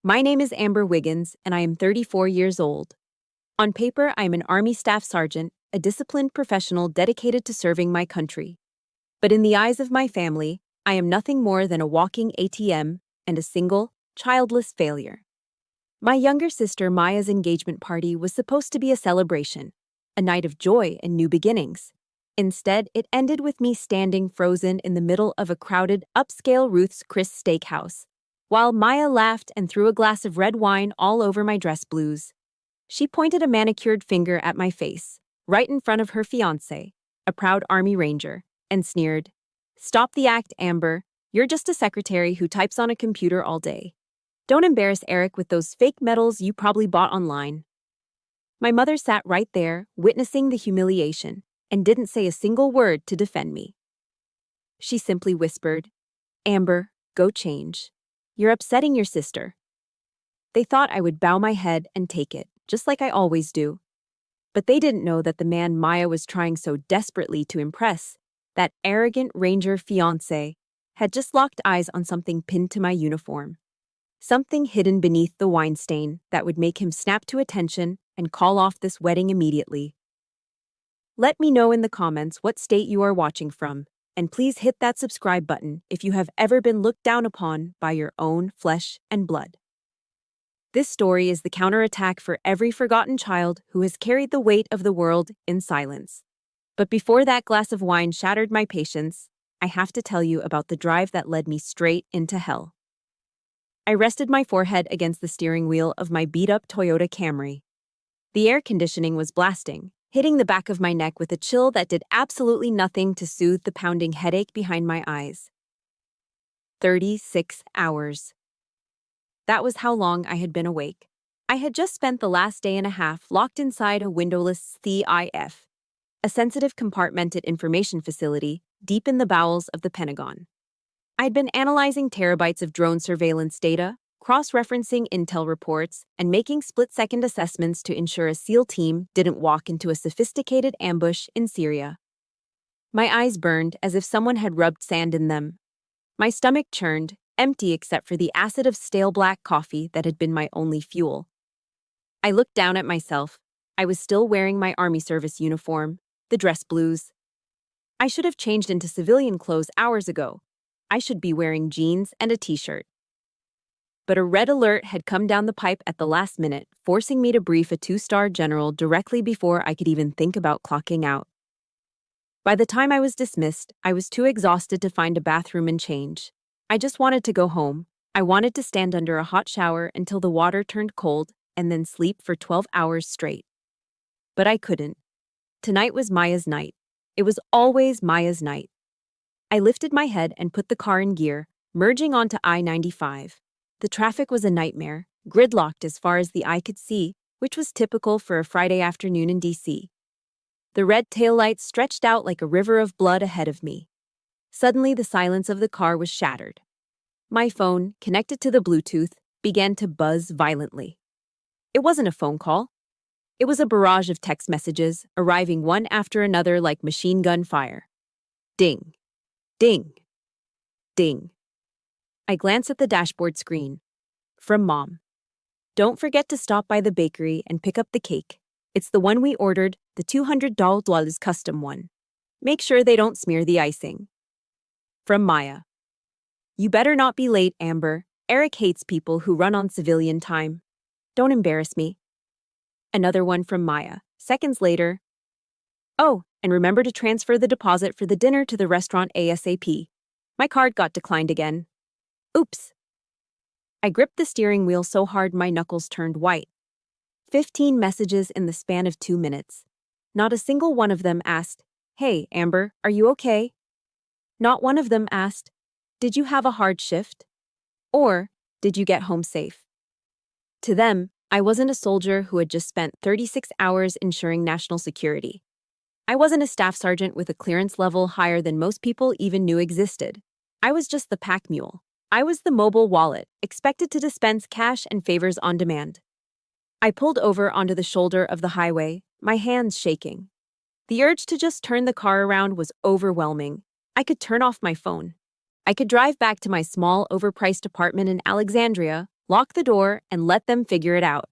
My name is Amber Wiggins, and I am 34 years old. On paper, I am an Army Staff Sergeant, a disciplined professional dedicated to serving my country. But in the eyes of my family, I am nothing more than a walking ATM and a single, childless failure. My younger sister Maya's engagement party was supposed to be a celebration, a night of joy and new beginnings. Instead, it ended with me standing frozen in the middle of a crowded, upscale Ruth's Chris steakhouse, while Maya laughed and threw a glass of red wine all over my dress blues. She pointed a manicured finger at my face, right in front of her fiancé, a proud Army Ranger, and sneered, "Stop the act, Amber. You're just a secretary who types on a computer all day. Don't embarrass Eric with those fake medals you probably bought online." My mother sat right there, witnessing the humiliation, and didn't say a single word to defend me. She simply whispered, "Amber, go change. You're upsetting your sister." They thought I would bow my head and take it, just like I always do. But they didn't know that the man Maya was trying so desperately to impress, that arrogant Ranger fiancé, had just locked eyes on something pinned to my uniform. Something hidden beneath the wine stain that would make him snap to attention and call off this wedding immediately. Let me know in the comments what state you are watching from, and please hit that subscribe button if you have ever been looked down upon by your own flesh and blood. This story is the counterattack for every forgotten child who has carried the weight of the world in silence. But before that glass of wine shattered my patience, I have to tell you about the drive that led me straight into hell. I rested my forehead against the steering wheel of my beat-up Toyota Camry. The air conditioning was blasting, hitting the back of my neck with a chill that did absolutely nothing to soothe the pounding headache behind my eyes. 36 hours. That was how long I had been awake. I had just spent the last day and a half locked inside a windowless CIF, a sensitive compartmented information facility deep in the bowels of the Pentagon. I'd been analyzing terabytes of drone surveillance data, cross-referencing intel reports, and making split-second assessments to ensure a SEAL team didn't walk into a sophisticated ambush in Syria. My eyes burned as if someone had rubbed sand in them. My stomach churned, empty except for the acid of stale black coffee that had been my only fuel. I looked down at myself. I was still wearing my Army service uniform, the dress blues. I should have changed into civilian clothes hours ago. I should be wearing jeans and a t-shirt. But a red alert had come down the pipe at the last minute, forcing me to brief a 2-star general directly before I could even think about clocking out. By the time I was dismissed, I was too exhausted to find a bathroom and change. I just wanted to go home. I wanted to stand under a hot shower until the water turned cold and then sleep for 12 hours straight. But I couldn't. Tonight was Maya's night. It was always Maya's night. I lifted my head and put the car in gear, merging onto I-95. The traffic was a nightmare, gridlocked as far as the eye could see, which was typical for a Friday afternoon in D.C. The red taillights stretched out like a river of blood ahead of me. Suddenly, the silence of the car was shattered. My phone, connected to the Bluetooth, began to buzz violently. It wasn't a phone call. It was a barrage of text messages, arriving one after another like machine gun fire. Ding. Ding. Ding. I glanced at the dashboard screen. From Mom. "Don't forget to stop by the bakery and pick up the cake. It's the one we ordered, the $200 custom one. Make sure they don't smear the icing." From Maya. "You better not be late, Amber. Eric hates people who run on civilian time. Don't embarrass me." Another one from Maya, seconds later. "Oh, and remember to transfer the deposit for the dinner to the restaurant ASAP. My card got declined again. Oops." I gripped the steering wheel so hard my knuckles turned white. 15 messages in the span of 2 minutes. Not a single one of them asked, "Hey, Amber, are you okay?" Not one of them asked, "Did you have a hard shift?" Or, "Did you get home safe?" To them, I wasn't a soldier who had just spent 36 hours ensuring national security. I wasn't a staff sergeant with a clearance level higher than most people even knew existed. I was just the pack mule. I was the mobile wallet, expected to dispense cash and favors on demand. I pulled over onto the shoulder of the highway, my hands shaking. The urge to just turn the car around was overwhelming. I could turn off my phone. I could drive back to my small, overpriced apartment in Alexandria, lock the door, and let them figure it out.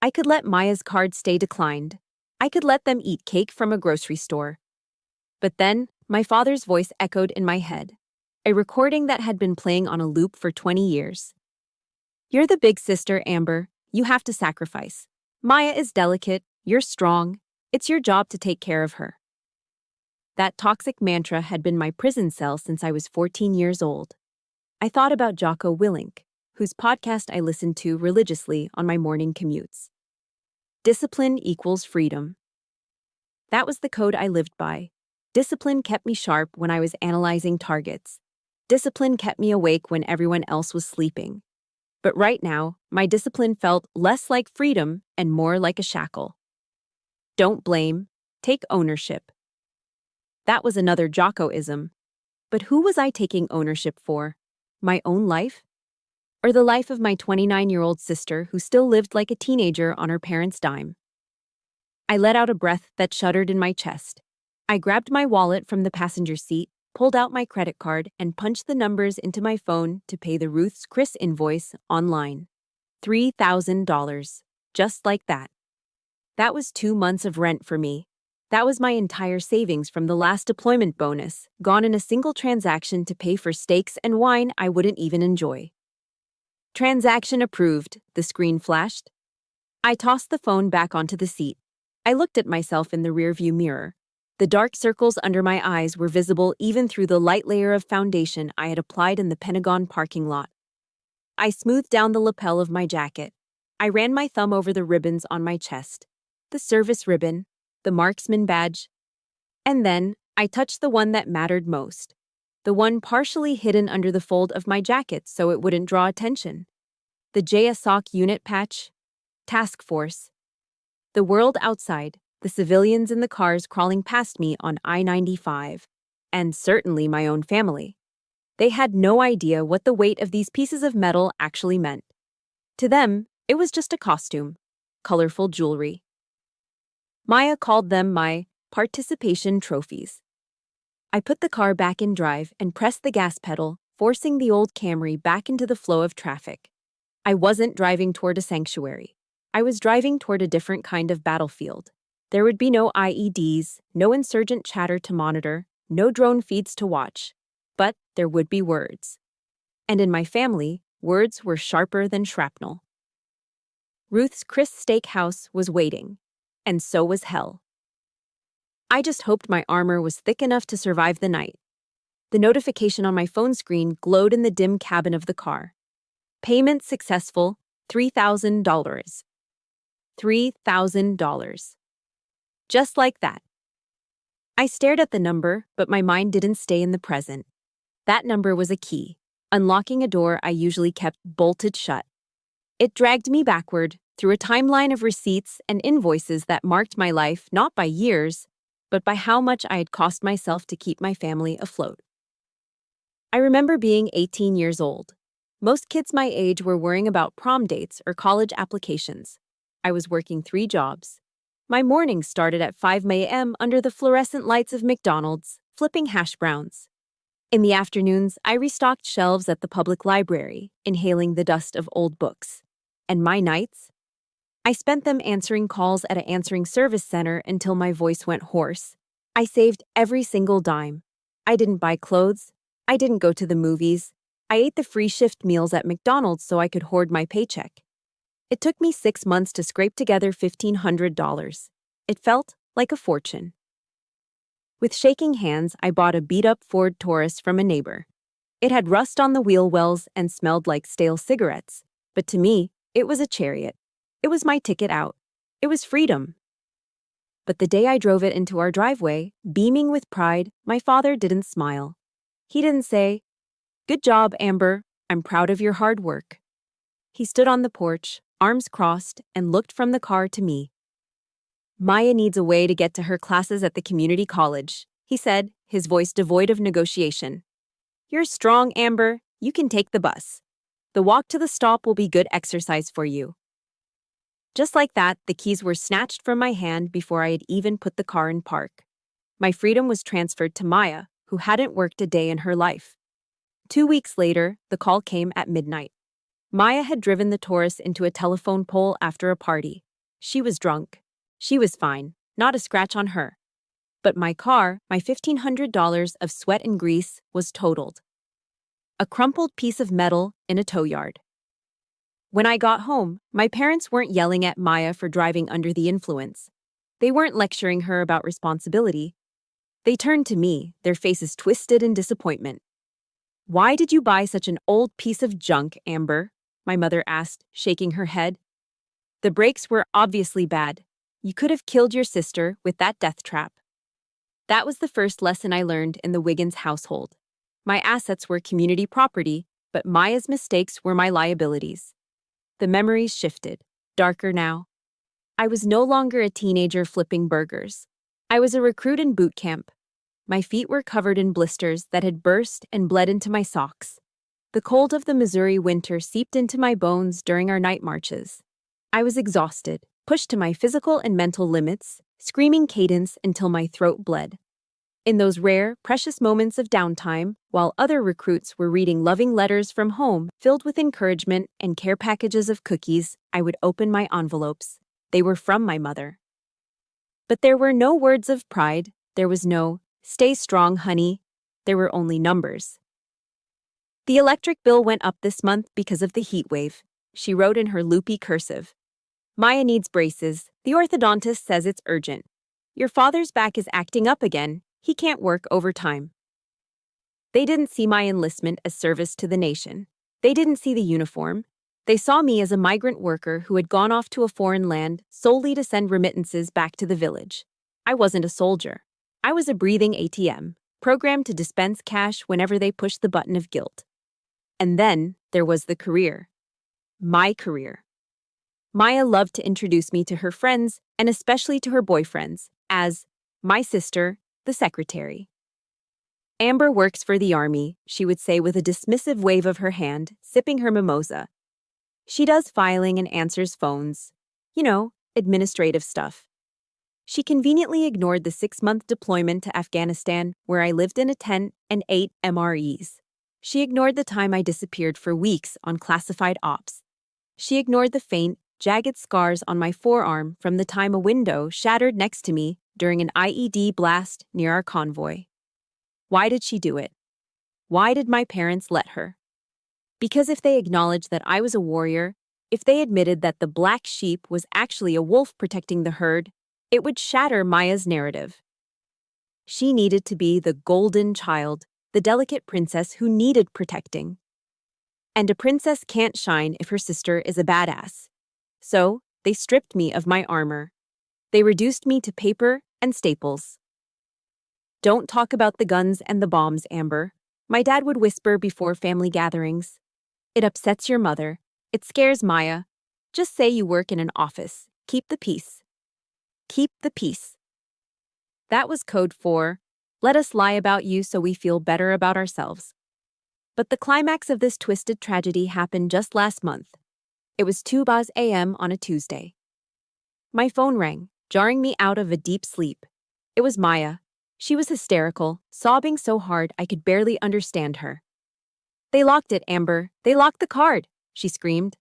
I could let Maya's card stay declined. I could let them eat cake from a grocery store. But then, my father's voice echoed in my head, a recording that had been playing on a loop for 20 years. You're the big sister, Amber. You have to sacrifice. Maya is delicate. You're strong. It's your job to take care of her. That toxic mantra had been my prison cell since I was 14 years old. I thought about Jocko Willink, whose podcast I listened to religiously on my morning commutes. Discipline equals freedom. That was the code I lived by. Discipline kept me sharp when I was analyzing targets. Discipline kept me awake when everyone else was sleeping. But right now, my discipline felt less like freedom and more like a shackle. Don't blame, take ownership. That was another Jocko-ism. But who was I taking ownership for? My own life? Or the life of my 29-year-old sister who still lived like a teenager on her parents' dime? I let out a breath that shuddered in my chest. I grabbed my wallet from the passenger seat, pulled out my credit card, and punched the numbers into my phone to pay the Ruth's Chris invoice online. $3,000. Just like that. That was 2 months of rent for me. That was my entire savings from the last deployment bonus, gone in a single transaction to pay for steaks and wine I wouldn't even enjoy. Transaction approved, the screen flashed. I tossed the phone back onto the seat. I looked at myself in the rearview mirror. The dark circles under my eyes were visible even through the light layer of foundation I had applied in the Pentagon parking lot. I smoothed down the lapel of my jacket. I ran my thumb over the ribbons on my chest. The service ribbon, the marksman badge. And then, I touched the one that mattered most. The one partially hidden under the fold of my jacket so it wouldn't draw attention. The JSOC unit patch. Task Force. The world outside, the civilians in the cars crawling past me on I-95, and certainly my own family. They had no idea what the weight of these pieces of metal actually meant. To them, it was just a costume, colorful jewelry. Maya called them my participation trophies. I put the car back in drive and pressed the gas pedal, forcing the old Camry back into the flow of traffic. I wasn't driving toward a sanctuary. I was driving toward a different kind of battlefield. There would be no IEDs, no insurgent chatter to monitor, no drone feeds to watch. But there would be words. And in my family, words were sharper than shrapnel. Ruth's Chris Steakhouse was waiting, and so was hell. I just hoped my armor was thick enough to survive the night. The notification on my phone screen glowed in the dim cabin of the car. Payment successful, $3,000. $3,000. Just like that. I stared at the number, but my mind didn't stay in the present. That number was a key, unlocking a door I usually kept bolted shut. It dragged me backward, through a timeline of receipts and invoices that marked my life not by years, but by how much I had cost myself to keep my family afloat. I remember being 18 years old. Most kids my age were worrying about prom dates or college applications. I was working 3 jobs. My mornings started at 5 a.m. under the fluorescent lights of McDonald's, flipping hash browns. In the afternoons, I restocked shelves at the public library, inhaling the dust of old books. And my nights? I spent them answering calls at an answering service center until my voice went hoarse. I saved every single dime. I didn't buy clothes. I didn't go to the movies. I ate the free shift meals at McDonald's so I could hoard my paycheck. It took me 6 months to scrape together $1,500. It felt like a fortune. With shaking hands, I bought a beat-up Ford Taurus from a neighbor. It had rust on the wheel wells and smelled like stale cigarettes, but to me, it was a chariot. It was my ticket out. It was freedom. But the day I drove it into our driveway, beaming with pride, my father didn't smile. He didn't say, "Good job, Amber. I'm proud of your hard work." He stood on the porch, arms crossed, and looked from the car to me. "Maya needs a way to get to her classes at the community college," he said, his voice devoid of negotiation. "You're strong, Amber. You can take the bus. The walk to the stop will be good exercise for you." Just like that, the keys were snatched from my hand before I had even put the car in park. My freedom was transferred to Maya, who hadn't worked a day in her life. 2 weeks later, the call came at midnight. Maya had driven the Taurus into a telephone pole after a party. She was drunk. She was fine, not a scratch on her. But my car, my $1,500 of sweat and grease, was totaled. A crumpled piece of metal in a tow yard. When I got home, my parents weren't yelling at Maya for driving under the influence. They weren't lecturing her about responsibility. They turned to me, their faces twisted in disappointment. "Why did you buy such an old piece of junk, Amber?" my mother asked, shaking her head. "The brakes were obviously bad. You could have killed your sister with that death trap." That was the first lesson I learned in the Wiggins household. My assets were community property, but Maya's mistakes were my liabilities. The memories shifted, darker now. I was no longer a teenager flipping burgers. I was a recruit in boot camp. My feet were covered in blisters that had burst and bled into my socks. The cold of the Missouri winter seeped into my bones during our night marches. I was exhausted, pushed to my physical and mental limits, screaming cadence until my throat bled. In those rare, precious moments of downtime, while other recruits were reading loving letters from home filled with encouragement and care packages of cookies, I would open my envelopes. They were from my mother. But there were no words of pride. There was no, "Stay strong, honey." There were only numbers. "The electric bill went up this month because of the heat wave," she wrote in her loopy cursive. "Maya needs braces. The orthodontist says it's urgent. Your father's back is acting up again. He can't work overtime." They didn't see my enlistment as service to the nation. They didn't see the uniform. They saw me as a migrant worker who had gone off to a foreign land solely to send remittances back to the village. I wasn't a soldier. I was a breathing ATM, programmed to dispense cash whenever they pushed the button of guilt. And then there was the career. My career. Maya loved to introduce me to her friends, and especially to her boyfriends, as my sister, the secretary. "Amber works for the army," she would say with a dismissive wave of her hand, sipping her mimosa. "She does filing and answers phones. You know, administrative stuff." She conveniently ignored the 6-month deployment to Afghanistan, where I lived in a tent and ate MREs. She ignored the time I disappeared for weeks on classified ops. She ignored the faint, jagged scars on my forearm from the time a window shattered next to me during an IED blast near our convoy. Why did she do it? Why did my parents let her? Because if they acknowledged that I was a warrior, if they admitted that the black sheep was actually a wolf protecting the herd, it would shatter Maya's narrative. She needed to be the golden child, the delicate princess who needed protecting. And a princess can't shine if her sister is a badass. So, they stripped me of my armor. They reduced me to paper and staples. "Don't talk about the guns and the bombs, Amber," my dad would whisper before family gatherings. "It upsets your mother. It scares Maya. Just say you work in an office. Keep the peace." Keep the peace. That was code for, let us lie about you so we feel better about ourselves. But the climax of this twisted tragedy happened just last month. It was 2 a.m. on a Tuesday. My phone rang, jarring me out of a deep sleep. It was Maya. She was hysterical, sobbing so hard I could barely understand her. "They locked it, Amber. They locked the card," she screamed.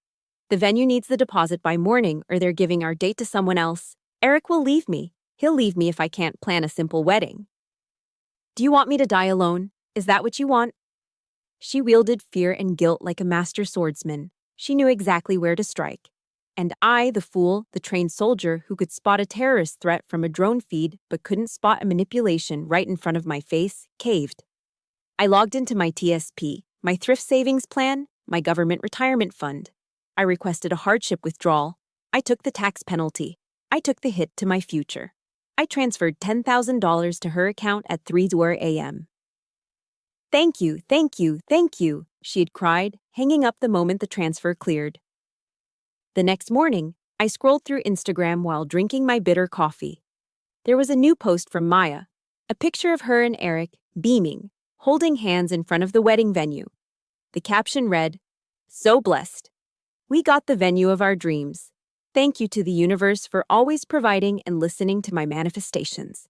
"The venue needs the deposit by morning or they're giving our date to someone else. Eric will leave me. He'll leave me if I can't plan a simple wedding." "Do you want me to die alone? Is that what you want?" She wielded fear and guilt like a master swordsman. She knew exactly where to strike. And I, the fool, the trained soldier who could spot a terrorist threat from a drone feed but couldn't spot a manipulation right in front of my face, caved. I logged into my TSP, my thrift savings plan, my government retirement fund. I requested a hardship withdrawal. I took the tax penalty. I took the hit to my future. I transferred $10,000 to her account at 3 a.m. "Thank you, thank you, thank you," she had cried, hanging up the moment the transfer cleared. The next morning, I scrolled through Instagram while drinking my bitter coffee. There was a new post from Maya, a picture of her and Eric, beaming, holding hands in front of the wedding venue. The caption read, "So blessed. We got the venue of our dreams. Thank you to the universe for always providing and listening to my manifestations."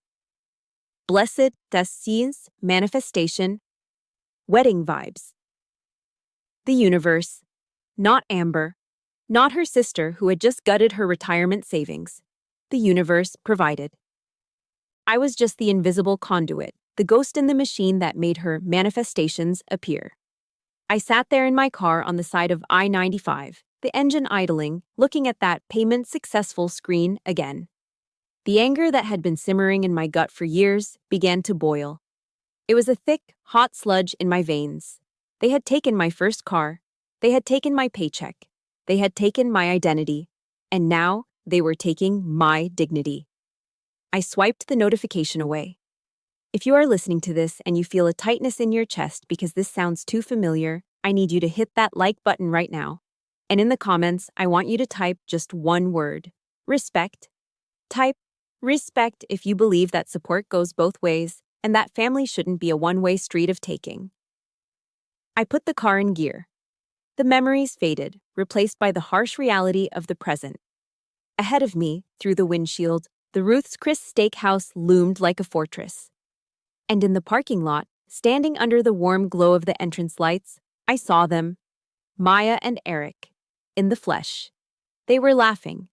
Blessed Destines Manifestation. Wedding vibes. The universe. Not Amber. Not her sister who had just gutted her retirement savings. The universe provided. I was just the invisible conduit, the ghost in the machine that made her manifestations appear. I sat there in my car on the side of I-95, the engine idling, looking at that payment successful screen again. The anger that had been simmering in my gut for years began to boil. It was a thick, hot sludge in my veins. They had taken my first car. They had taken my paycheck. They had taken my identity. And now they were taking my dignity. I swiped the notification away. If you are listening to this and you feel a tightness in your chest because this sounds too familiar, I need you to hit that like button right now. And in the comments, I want you to type just one word: respect. Type respect if you believe that support goes both ways and that family shouldn't be a one-way street of taking. I put the car in gear. The memories faded, replaced by the harsh reality of the present. Ahead of me, through the windshield, the Ruth's Chris Steakhouse loomed like a fortress. And in the parking lot, standing under the warm glow of the entrance lights, I saw them, Maya and Eric, in the flesh. They were laughing.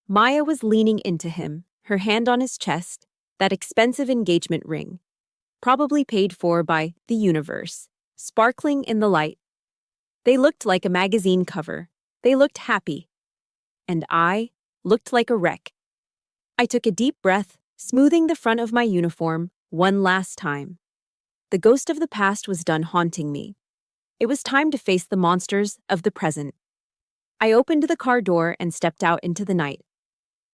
Maya was leaning into him, her hand on his chest, that expensive engagement ring, probably paid for by the universe, sparkling in the light. They looked like a magazine cover. They looked happy. And I looked like a wreck. I took a deep breath, smoothing the front of my uniform one last time. The ghost of the past was done haunting me. It was time to face the monsters of the present. I opened the car door and stepped out into the night.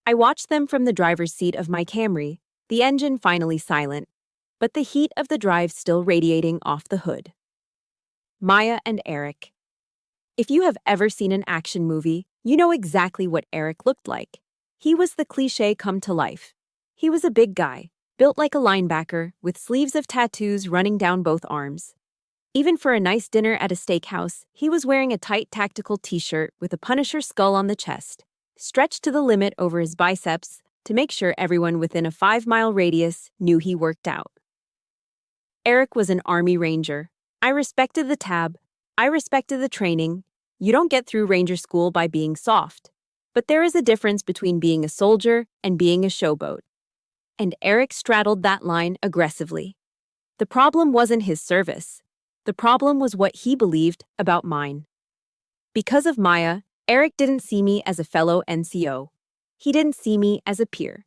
I watched them from the driver's seat of my Camry, the engine finally silent, but the heat of the drive still radiating off the hood. Maya and Eric. If you have ever seen an action movie, you know exactly what Eric looked like. He was the cliché come to life. He was a big guy, built like a linebacker, with sleeves of tattoos running down both arms. Even for a nice dinner at a steakhouse, he was wearing a tight tactical t-shirt with a Punisher skull on the chest, stretched to the limit over his biceps to make sure everyone within a 5-mile radius knew he worked out. Eric was an Army Ranger. I respected the tab. I respected the training. You don't get through Ranger school by being soft. But there is a difference between being a soldier and being a showboat. And Eric straddled that line aggressively. The problem wasn't his service. The problem was what he believed about mine. Because of Maya, Eric didn't see me as a fellow NCO. He didn't see me as a peer.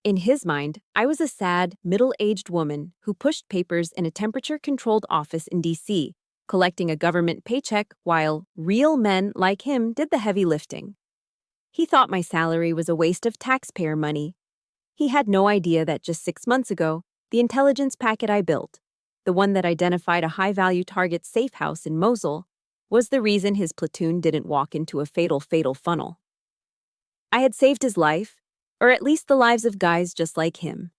In his mind, I was a sad, middle-aged woman who pushed papers in a temperature-controlled office in D.C., collecting a government paycheck while real men like him did the heavy lifting. He thought my salary was a waste of taxpayer money. He had no idea that just 6 months ago, the intelligence packet I built, the one that identified a high-value target safe house in Mosul, was the reason his platoon didn't walk into a fatal funnel. I had saved his life, or at least the lives of guys just like him.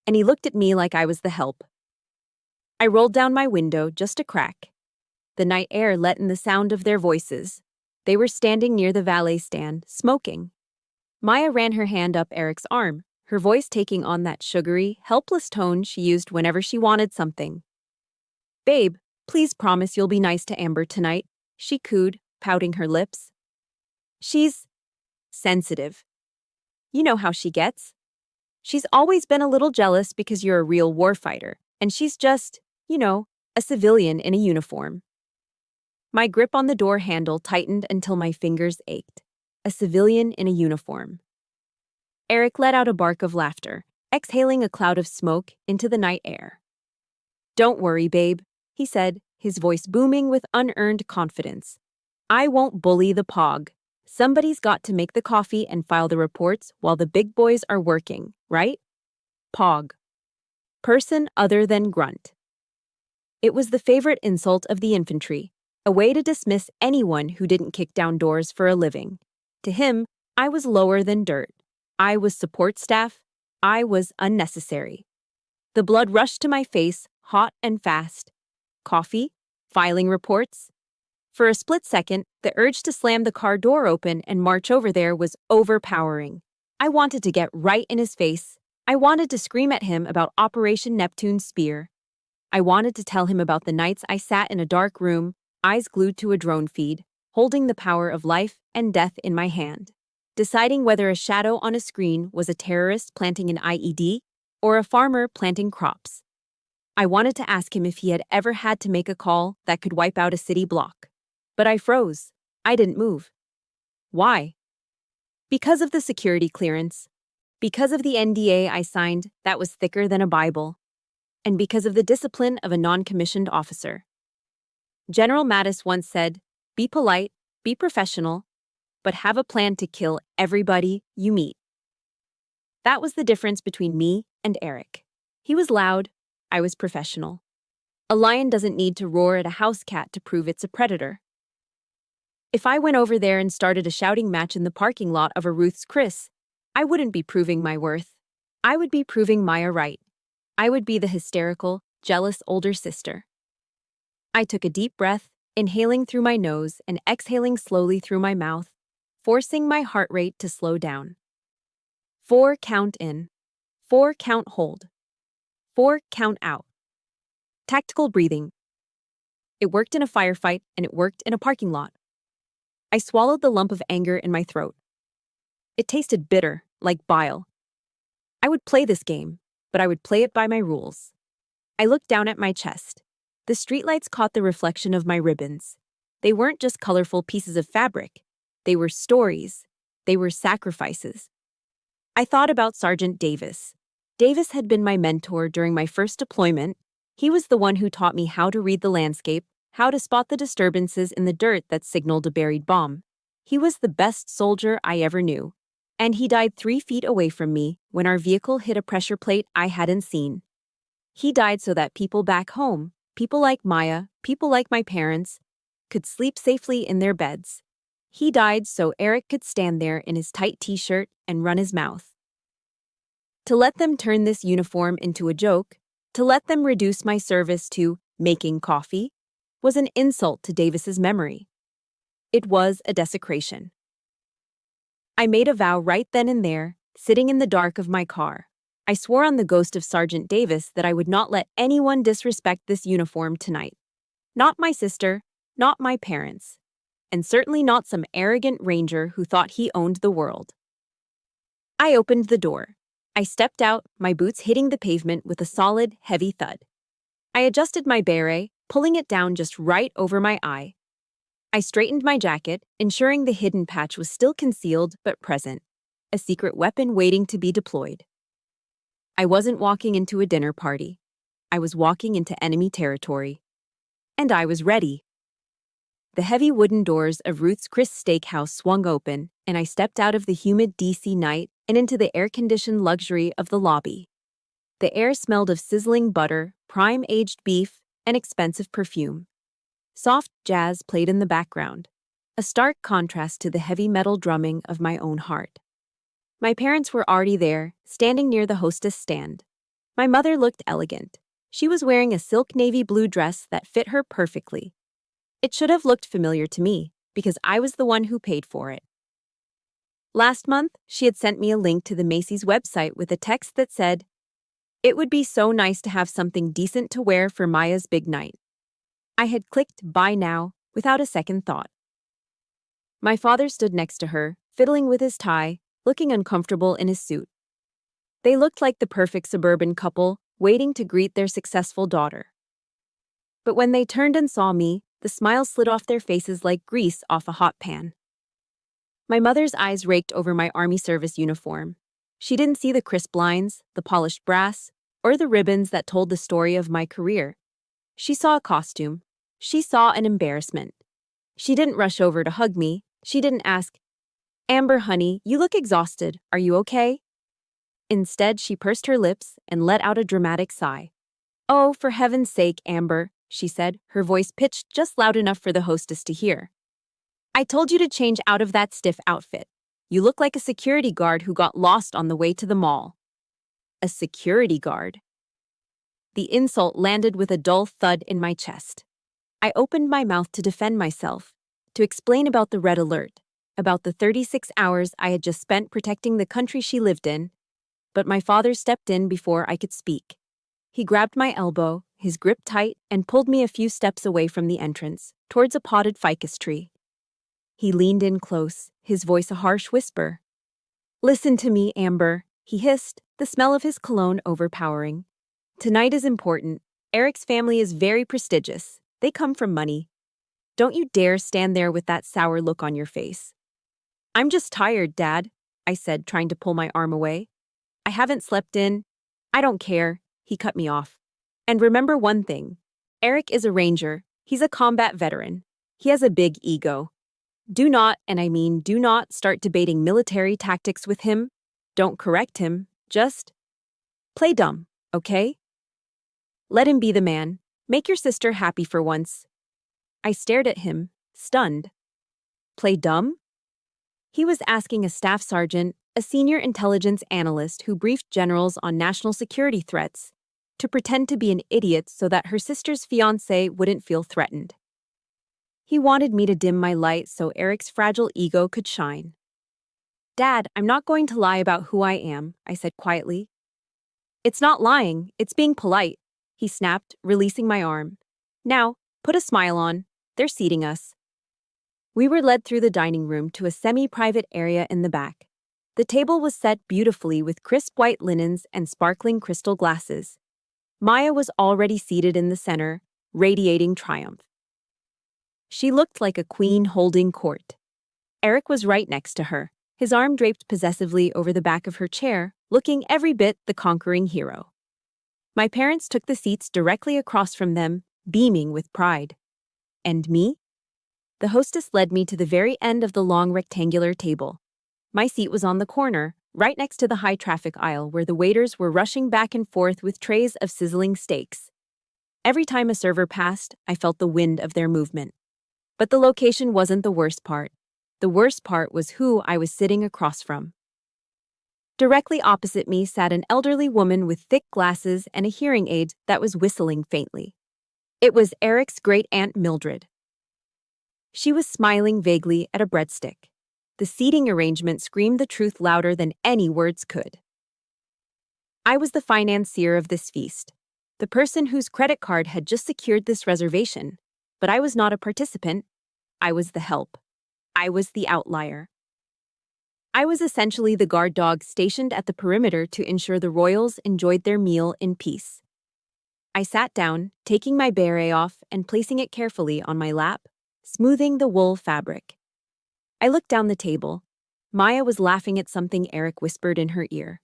And he looked at me like I was the help. I rolled down my window just a crack. The night air let in the sound of their voices. They were standing near the valet stand, smoking. Maya ran her hand up Eric's arm, her voice taking on that sugary, helpless tone she used whenever she wanted something. "Babe, please promise you'll be nice to Amber tonight," she cooed, pouting her lips. "She's sensitive. You know how she gets. She's always been a little jealous because you're a real warfighter, and she's just, a civilian in a uniform." My grip on the door handle tightened until my fingers ached. A civilian in a uniform. Eric let out a bark of laughter, exhaling a cloud of smoke into the night air. "Don't worry, babe," he said, his voice booming with unearned confidence. "I won't bully the pog. Somebody's got to make the coffee and file the reports while the big boys are working, right? Pog. Person other than grunt." It was the favorite insult of the infantry, a way to dismiss anyone who didn't kick down doors for a living. To him, I was lower than dirt. I was support staff. I was unnecessary. The blood rushed to my face, hot and fast. Coffee? Filing reports? For a split second, the urge to slam the car door open and march over there was overpowering. I wanted to get right in his face. I wanted to scream at him about Operation Neptune's spear. I wanted to tell him about the nights I sat in a dark room, eyes glued to a drone feed, holding the power of life and death in my hand, deciding whether a shadow on a screen was a terrorist planting an IED or a farmer planting crops. I wanted to ask him if he had ever had to make a call that could wipe out a city block. But I froze. I didn't move. Why? Because of the security clearance. Because of the NDA I signed that was thicker than a Bible. And because of the discipline of a non-commissioned officer. General Mattis once said, "Be polite, be professional, but have a plan to kill everybody you meet." That was the difference between me and Eric. He was loud, I was professional. A lion doesn't need to roar at a house cat to prove it's a predator. If I went over there and started a shouting match in the parking lot of a Ruth's Chris, I wouldn't be proving my worth. I would be proving Maya right. I would be the hysterical, jealous older sister. I took a deep breath, inhaling through my nose and exhaling slowly through my mouth, forcing my heart rate to slow down. 4 count in. 4 count hold. 4 count out. Tactical breathing. It worked in a firefight and it worked in a parking lot. I swallowed the lump of anger in my throat. It tasted bitter, like bile. I would play this game, but I would play it by my rules. I looked down at my chest. The streetlights caught the reflection of my ribbons. They weren't just colorful pieces of fabric. They were stories. They were sacrifices. I thought about Sergeant Davis. Davis had been my mentor during my first deployment. He was the one who taught me how to read the landscape, how to spot the disturbances in the dirt that signaled a buried bomb. He was the best soldier I ever knew. And he died 3 feet away from me when our vehicle hit a pressure plate I hadn't seen. He died so that people back home, people like Maya, people like my parents, could sleep safely in their beds. He died so Eric could stand there in his tight t-shirt and run his mouth. To let them turn this uniform into a joke, to let them reduce my service to making coffee, was an insult to Davis's memory. It was a desecration. I made a vow right then and there, sitting in the dark of my car. I swore on the ghost of Sergeant Davis that I would not let anyone disrespect this uniform tonight. Not my sister, not my parents, and certainly not some arrogant ranger who thought he owned the world. I opened the door. I stepped out, my boots hitting the pavement with a solid, heavy thud. I adjusted my beret, pulling it down just right over my eye. I straightened my jacket, ensuring the hidden patch was still concealed but present, a secret weapon waiting to be deployed. I wasn't walking into a dinner party. I was walking into enemy territory. And I was ready. The heavy wooden doors of Ruth's Chris Steakhouse swung open, and I stepped out of the humid DC night and into the air-conditioned luxury of the lobby. The air smelled of sizzling butter, prime-aged beef, and expensive perfume. Soft jazz played in the background, a stark contrast to the heavy metal drumming of my own heart. My parents were already there, standing near the hostess stand. My mother looked elegant. She was wearing a silk navy blue dress that fit her perfectly. It should have looked familiar to me, because I was the one who paid for it. Last month, she had sent me a link to the Macy's website with a text that said, "It would be so nice to have something decent to wear for Maya's big night." I had clicked buy now without a second thought. My father stood next to her, fiddling with his tie, looking uncomfortable in his suit. They looked like the perfect suburban couple, waiting to greet their successful daughter. But when they turned and saw me, the smile slid off their faces like grease off a hot pan. My mother's eyes raked over my Army service uniform. She didn't see the crisp lines, the polished brass, or the ribbons that told the story of my career. She saw a costume. She saw an embarrassment. She didn't rush over to hug me. She didn't ask, "Amber, honey, you look exhausted. Are you okay?" Instead, she pursed her lips and let out a dramatic sigh. "Oh, for heaven's sake, Amber," she said, her voice pitched just loud enough for the hostess to hear. "I told you to change out of that stiff outfit. You look like a security guard who got lost on the way to the mall." A security guard. The insult landed with a dull thud in my chest. I opened my mouth to defend myself, to explain about the red alert, about the 36 hours I had just spent protecting the country she lived in, but my father stepped in before I could speak. He grabbed my elbow, his grip tight, and pulled me a few steps away from the entrance, towards a potted ficus tree. He leaned in close, his voice a harsh whisper. Listen to me, Amber, he hissed, the smell of his cologne overpowering. Tonight is important. Eric's family is very prestigious. They come from money. Don't you dare stand there with that sour look on your face. I'm just tired, Dad, I said, trying to pull my arm away. I haven't slept in. I don't care, he cut me off. And remember one thing. Eric is a ranger. He's a combat veteran. He has a big ego. Do not, and I mean do not, start debating military tactics with him. Don't correct him. Just play dumb, okay? Let him be the man. Make your sister happy for once. I stared at him, stunned. Play dumb? He was asking a staff sergeant, a senior intelligence analyst who briefed generals on national security threats, to pretend to be an idiot so that her sister's fiancé wouldn't feel threatened. He wanted me to dim my light so Eric's fragile ego could shine. Dad, I'm not going to lie about who I am, I said quietly. It's not lying, it's being polite, he snapped, releasing my arm. Now, put a smile on. They're seating us. We were led through the dining room to a semi-private area in the back. The table was set beautifully with crisp white linens and sparkling crystal glasses. Maya was already seated in the center, radiating triumph. She looked like a queen holding court. Eric was right next to her, his arm draped possessively over the back of her chair, looking every bit the conquering hero. My parents took the seats directly across from them, beaming with pride. And me? The hostess led me to the very end of the long rectangular table. My seat was on the corner, right next to the high-traffic aisle where the waiters were rushing back and forth with trays of sizzling steaks. Every time a server passed, I felt the wind of their movement. But the location wasn't the worst part. The worst part was who I was sitting across from. Directly opposite me sat an elderly woman with thick glasses and a hearing aid that was whistling faintly. It was Eric's great-aunt Mildred. She was smiling vaguely at a breadstick. The seating arrangement screamed the truth louder than any words could. I was the financier of this feast, the person whose credit card had just secured this reservation. But I was not a participant. I was the help. I was the outlier. I was essentially the guard dog stationed at the perimeter to ensure the royals enjoyed their meal in peace. I sat down, taking my beret off and placing it carefully on my lap, smoothing the wool fabric. I looked down the table. Maya was laughing at something Eric whispered in her ear.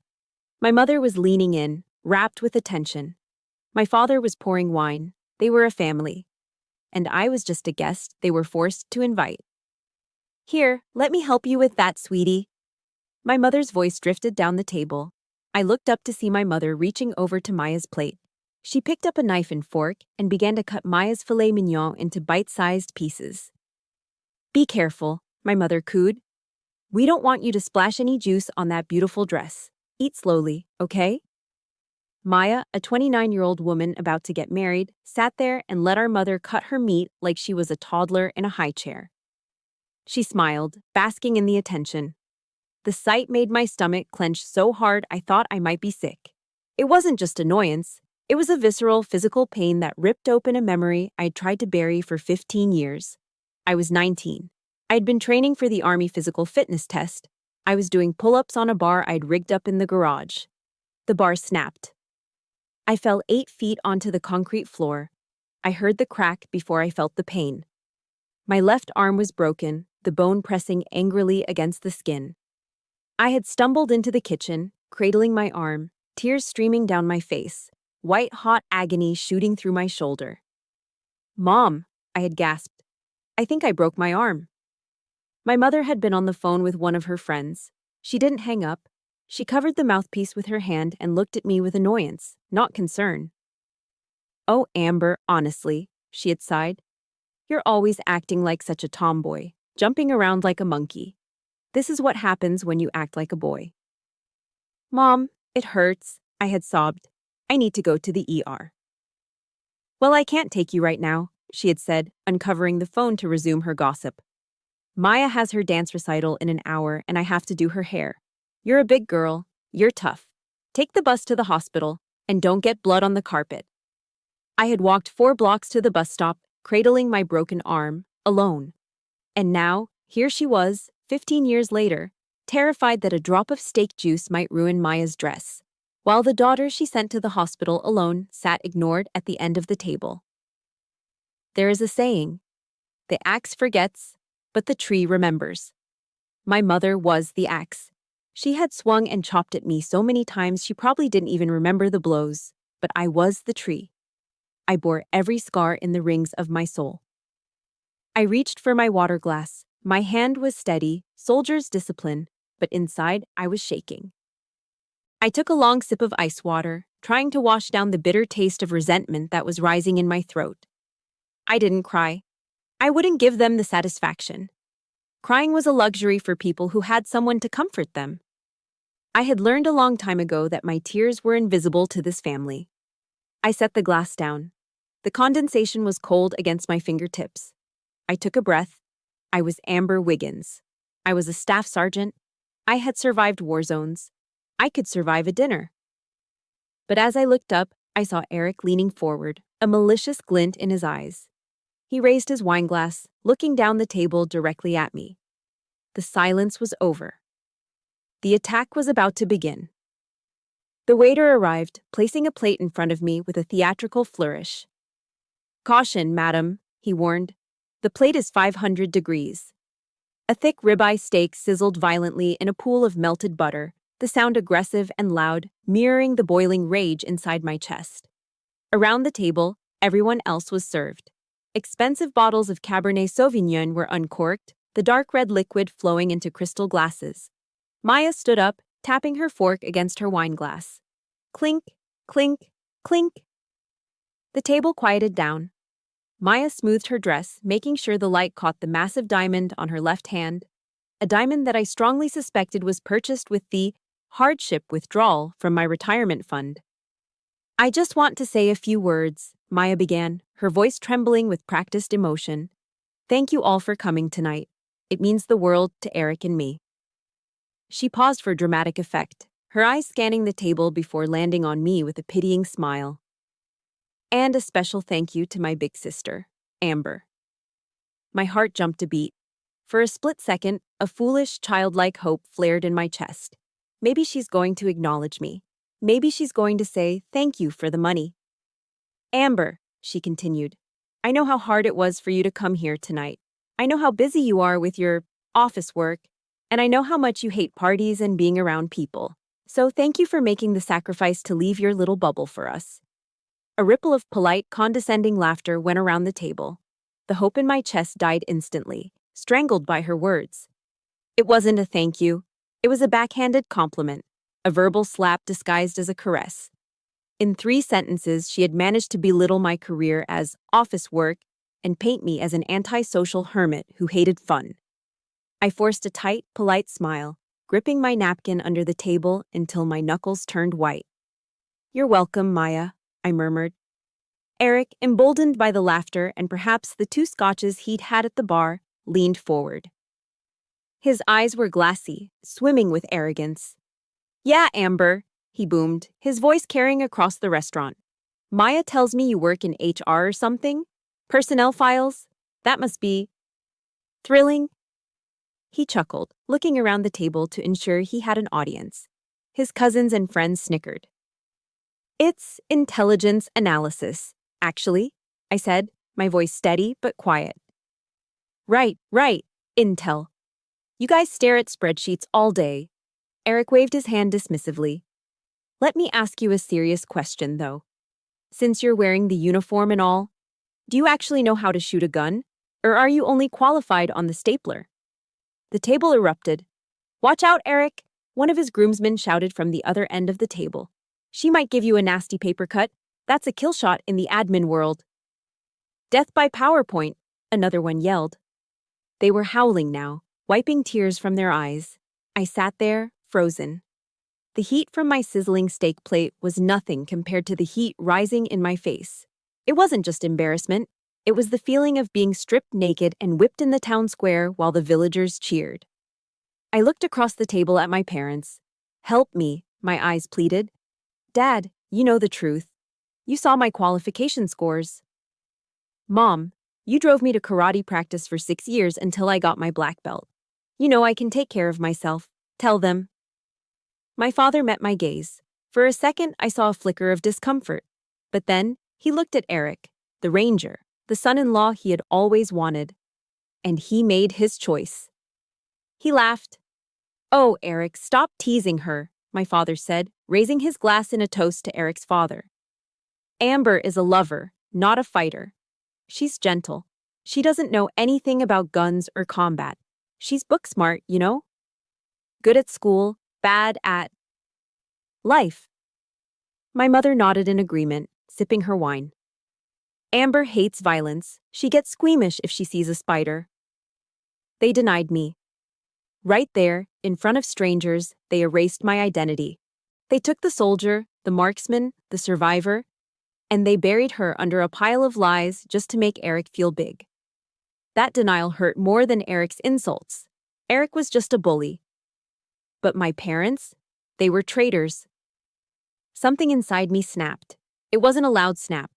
My mother was leaning in, rapt with attention. My father was pouring wine. They were a family. And I was just a guest they were forced to invite. Here, let me help you with that, sweetie. My mother's voice drifted down the table. I looked up to see my mother reaching over to Maya's plate. She picked up a knife and fork and began to cut Maya's filet mignon into bite-sized pieces. Be careful, my mother cooed. We don't want you to splash any juice on that beautiful dress. Eat slowly, okay? Maya, a 29-year-old woman about to get married, sat there and let our mother cut her meat like she was a toddler in a high chair. She smiled, basking in the attention. The sight made my stomach clench so hard I thought I might be sick. It wasn't just annoyance. It was a visceral, physical pain that ripped open a memory I'd tried to bury for 15 years. I was 19. I'd been training for the Army physical fitness test. I was doing pull-ups on a bar I'd rigged up in the garage. The bar snapped. I fell 8 feet onto the concrete floor. I heard the crack before I felt the pain. My left arm was broken, the bone pressing angrily against the skin. I had stumbled into the kitchen, cradling my arm, tears streaming down my face, white-hot agony shooting through my shoulder. Mom, I had gasped. I think I broke my arm. My mother had been on the phone with one of her friends. She didn't hang up. She covered the mouthpiece with her hand and looked at me with annoyance, not concern. Oh, Amber, honestly, she had sighed. You're always acting like such a tomboy, jumping around like a monkey. This is what happens when you act like a boy. Mom, it hurts, I had sobbed. I need to go to the ER. Well, I can't take you right now, she had said, uncovering the phone to resume her gossip. Maya has her dance recital in an hour and I have to do her hair. You're a big girl. You're tough. Take the bus to the hospital and don't get blood on the carpet. I had walked 4 blocks to the bus stop, cradling my broken arm, alone. And now, Here she was, 15 years later, terrified that a drop of steak juice might ruin Maya's dress, while the daughter she sent to the hospital alone sat ignored at the end of the table. There is a saying, the axe forgets, but the tree remembers. My mother was the axe. She had swung and chopped at me so many times she probably didn't even remember the blows, but I was the tree. I bore every scar in the rings of my soul. I reached for my water glass. My hand was steady, soldier's discipline, but inside I was shaking. I took a long sip of ice water, trying to wash down the bitter taste of resentment that was rising in my throat. I didn't cry. I wouldn't give them the satisfaction. Crying was a luxury for people who had someone to comfort them. I had learned a long time ago that my tears were invisible to this family. I set the glass down. The condensation was cold against my fingertips. I took a breath. I was Amber Wiggins. I was a staff sergeant. I had survived war zones. I could survive a dinner. But as I looked up, I saw Eric leaning forward, a malicious glint in his eyes. He raised his wine glass, looking down the table directly at me. The silence was over. The attack was about to begin. The waiter arrived, placing a plate in front of me with a theatrical flourish. "Caution, madam," he warned. "The plate is 500 degrees." A thick ribeye steak sizzled violently in a pool of melted butter, the sound aggressive and loud, mirroring the boiling rage inside my chest. Around the table, everyone else was served. Expensive bottles of Cabernet Sauvignon were uncorked, the dark red liquid flowing into crystal glasses. Maya stood up, tapping her fork against her wine glass. Clink, clink, clink. The table quieted down. Maya smoothed her dress, making sure the light caught the massive diamond on her left hand, a diamond that I strongly suspected was purchased with the hardship withdrawal from my retirement fund. "I just want to say a few words," Maya began, her voice trembling with practiced emotion. "Thank you all for coming tonight. It means the world to Eric and me." She paused for dramatic effect, her eyes scanning the table before landing on me with a pitying smile. "And a special thank you to my big sister, Amber." My heart jumped a beat. For a split second, a foolish, childlike hope flared in my chest. Maybe she's going to acknowledge me. Maybe she's going to say thank you for the money. "Amber," she continued, "I know how hard it was for you to come here tonight. I know how busy you are with your office work, and I know how much you hate parties and being around people. So thank you for making the sacrifice to leave your little bubble for us." A ripple of polite, condescending laughter went around the table. The hope in my chest died instantly, strangled by her words. It wasn't a thank you. It was a backhanded compliment, a verbal slap disguised as a caress. In 3 sentences, she had managed to belittle my career as office work and paint me as an antisocial hermit who hated fun. I forced a tight, polite smile, gripping my napkin under the table until my knuckles turned white. "You're welcome, Maya," I murmured. Eric, emboldened by the laughter and perhaps the 2 scotches he'd had at the bar, leaned forward. His eyes were glassy, swimming with arrogance. "Yeah, Amber," he boomed, his voice carrying across the restaurant. "Maya tells me you work in HR or something? Personnel files? That must be thrilling." He chuckled, looking around the table to ensure he had an audience. His cousins and friends snickered. "It's intelligence analysis, actually," I said, my voice steady but quiet. Right, Intel. You guys stare at spreadsheets all day." Eric waved his hand dismissively. "Let me ask you a serious question, though. Since you're wearing the uniform and all, do you actually know how to shoot a gun? Or are you only qualified on the stapler?" The table erupted. "Watch out, Eric!" one of his groomsmen shouted from the other end of the table. "She might give you a nasty paper cut. That's a kill shot in the admin world." "Death by PowerPoint," another one yelled. They were howling now, wiping tears from their eyes. I sat there, frozen. The heat from my sizzling steak plate was nothing compared to the heat rising in my face. It wasn't just embarrassment. It was the feeling of being stripped naked and whipped in the town square while the villagers cheered. I looked across the table at my parents. "Help me," my eyes pleaded. "Dad, you know the truth. You saw my qualification scores." "Mom," You drove me to karate practice for 6 years until I got my black belt. You know I can take care of myself. Tell them. My father met my gaze. For a second, I saw a flicker of discomfort. But then, he looked at Eric, the ranger, the son-in-law he had always wanted. And he made his choice. He laughed. "Oh, Eric, stop teasing her," my father said, raising his glass in a toast to Eric's father. "Amber is a lover, not a fighter. She's gentle. She doesn't know anything about guns or combat. She's book smart, you know? Good at school, bad at life." My mother nodded in agreement, sipping her wine. "Amber hates violence. She gets squeamish if she sees a spider." They denied me. Right there, in front of strangers, they erased my identity. They took the soldier, the marksman, the survivor, and they buried her under a pile of lies just to make Eric feel big. That denial hurt more than Eric's insults. Eric was just a bully. But my parents? They were traitors. Something inside me snapped. It wasn't a loud snap.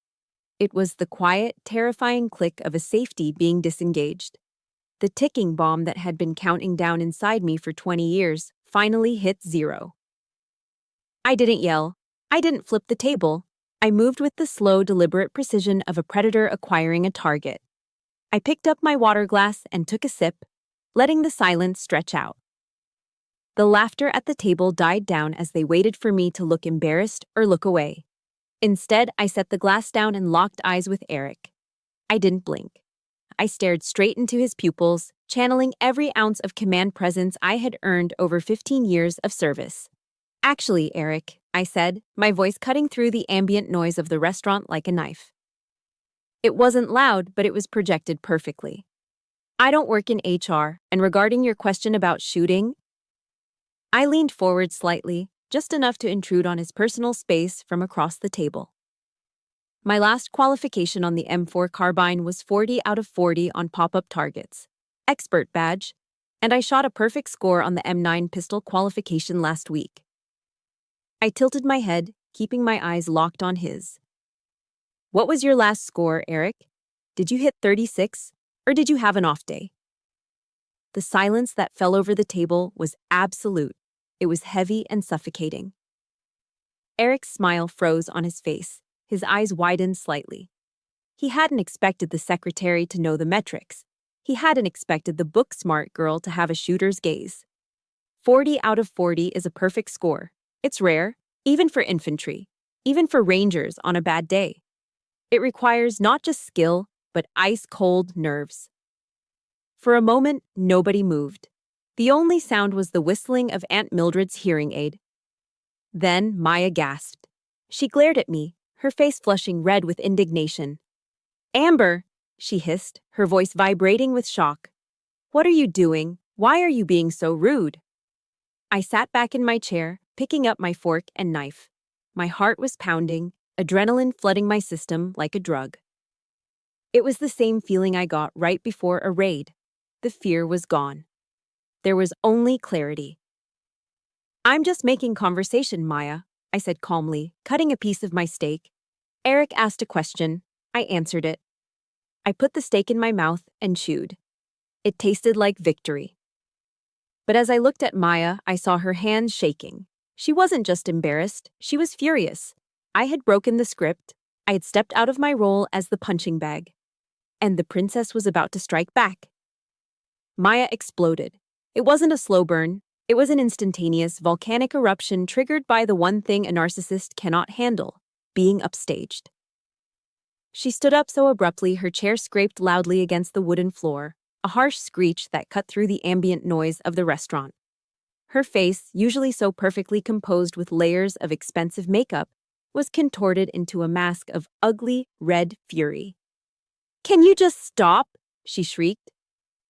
It was the quiet, terrifying click of a safety being disengaged. The ticking bomb that had been counting down inside me for 20 years finally hit zero. I didn't yell. I didn't flip the table. I moved with the slow, deliberate precision of a predator acquiring a target. I picked up my water glass and took a sip, letting the silence stretch out. The laughter at the table died down as they waited for me to look embarrassed or look away. Instead, I set the glass down and locked eyes with Eric. I didn't blink. I stared straight into his pupils, channeling every ounce of command presence I had earned over 15 years of service. "Actually, Eric," I said, my voice cutting through the ambient noise of the restaurant like a knife. It wasn't loud, but it was projected perfectly. "I don't work in HR, and regarding your question about shooting..." I leaned forward slightly, just enough to intrude on his personal space from across the table. My last qualification on the M4 carbine was 40 out of 40 on pop-up targets, expert badge, and I shot a perfect score on the M9 pistol qualification last week. I tilted my head, keeping my eyes locked on his. "What was your last score, Eric? Did you hit 36, or did you have an off day?" The silence that fell over the table was absolute. It was heavy and suffocating. Eric's smile froze on his face. His eyes widened slightly. He hadn't expected the secretary to know the metrics. He hadn't expected the book-smart girl to have a shooter's gaze. 40 out of 40 is a perfect score. It's rare, even for infantry, even for rangers on a bad day. It requires not just skill, but ice-cold nerves. For a moment, nobody moved. The only sound was the whistling of Aunt Mildred's hearing aid. Then Maya gasped. She glared at me, her face flushing red with indignation. "Amber," she hissed, her voice vibrating with shock. "What are you doing? Why are you being so rude?" I sat back in my chair, picking up my fork and knife. My heart was pounding, adrenaline flooding my system like a drug. It was the same feeling I got right before a raid. The fear was gone. There was only clarity. "I'm just making conversation, Maya," I said calmly, cutting a piece of my steak. Eric asked a question. I answered it. I put the steak in my mouth and chewed. It tasted like victory. But as I looked at Maya, I saw her hands shaking. She wasn't just embarrassed, she was furious. I had broken the script. I had stepped out of my role as the punching bag. And the princess was about to strike back. Maya exploded. It wasn't a slow burn. It was an instantaneous, volcanic eruption triggered by the one thing a narcissist cannot handle, being upstaged. She stood up so abruptly her chair scraped loudly against the wooden floor, a harsh screech that cut through the ambient noise of the restaurant. Her face, usually so perfectly composed with layers of expensive makeup, was contorted into a mask of ugly, red fury. "Can you just stop?" she shrieked.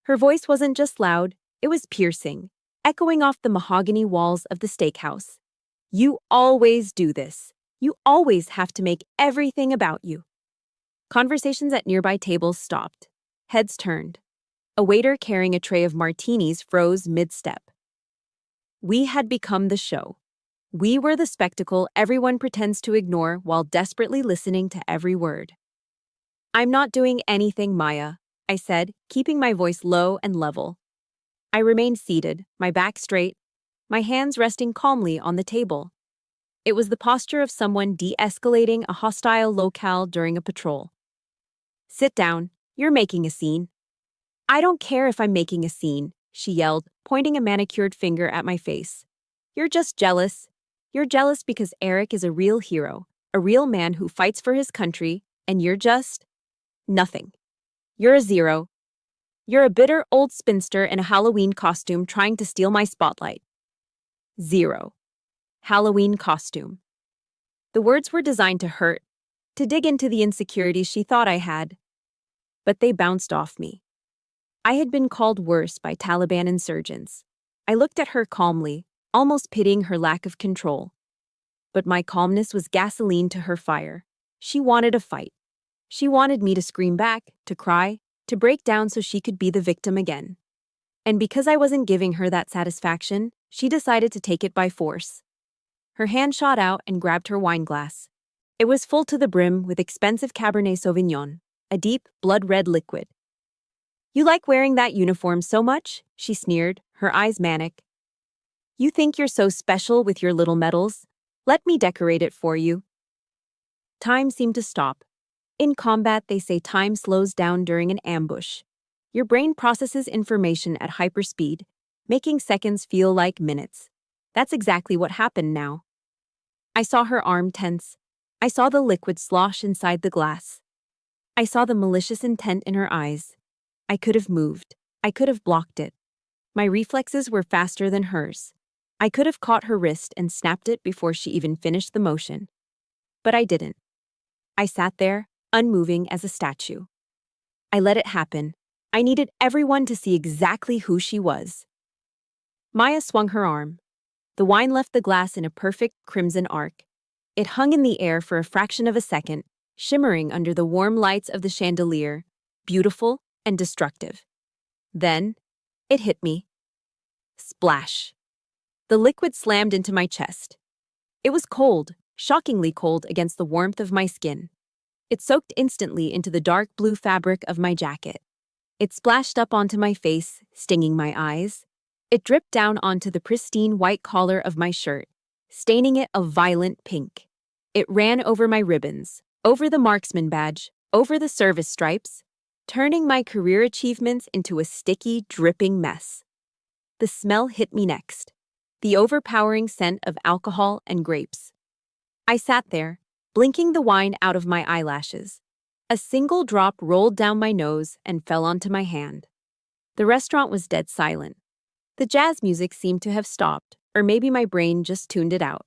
Her voice wasn't just loud, it was piercing, echoing off the mahogany walls of the steakhouse. "You always do this. You always have to make everything about you." Conversations at nearby tables stopped. Heads turned. A waiter carrying a tray of martinis froze mid-step. We had become the show. We were the spectacle everyone pretends to ignore while desperately listening to every word. I'm not doing anything, Maya, I said, keeping my voice low and level. I remained seated, my back straight, my hands resting calmly on the table. It was the posture of someone de-escalating a hostile locale during a patrol. Sit down, you're making a scene. I don't care if I'm making a scene, she yelled, pointing a manicured finger at my face. You're just jealous. You're jealous because Eric is a real hero, a real man who fights for his country, and you're just nothing. You're a zero. You're a bitter old spinster in a Halloween costume trying to steal my spotlight. Zero. Halloween costume. The words were designed to hurt, to dig into the insecurities she thought I had. But they bounced off me. I had been called worse by Taliban insurgents. I looked at her calmly, almost pitying her lack of control. But my calmness was gasoline to her fire. She wanted a fight. She wanted me to scream back, to cry, to break down so she could be the victim again. And because I wasn't giving her that satisfaction, she decided to take it by force. Her hand shot out and grabbed her wine glass. It was full to the brim with expensive Cabernet Sauvignon, a deep, blood-red liquid. You like wearing that uniform so much? She sneered, her eyes manic. You think you're so special with your little medals? Let me decorate it for you. Time seemed to stop. In combat, they say time slows down during an ambush. Your brain processes information at hyperspeed, making seconds feel like minutes. That's exactly what happened now. I saw her arm tense. I saw the liquid slosh inside the glass. I saw the malicious intent in her eyes. I could have moved. I could have blocked it. My reflexes were faster than hers. I could have caught her wrist and snapped it before she even finished the motion. But I didn't. I sat there, unmoving as a statue. I let it happen. I needed everyone to see exactly who she was. Maya swung her arm. The wine left the glass in a perfect crimson arc. It hung in the air for a fraction of a second, shimmering under the warm lights of the chandelier, beautiful and destructive. Then, it hit me. Splash. The liquid slammed into my chest. It was cold, shockingly cold against the warmth of my skin. It soaked instantly into the dark blue fabric of my jacket. It splashed up onto my face, stinging my eyes. It dripped down onto the pristine white collar of my shirt, staining it a violent pink. It ran over my ribbons, over the marksman badge, over the service stripes, turning my career achievements into a sticky, dripping mess. The smell hit me next, the overpowering scent of alcohol and grapes. I sat there, blinking the wine out of my eyelashes. A single drop rolled down my nose and fell onto my hand. The restaurant was dead silent. The jazz music seemed to have stopped, or maybe my brain just tuned it out.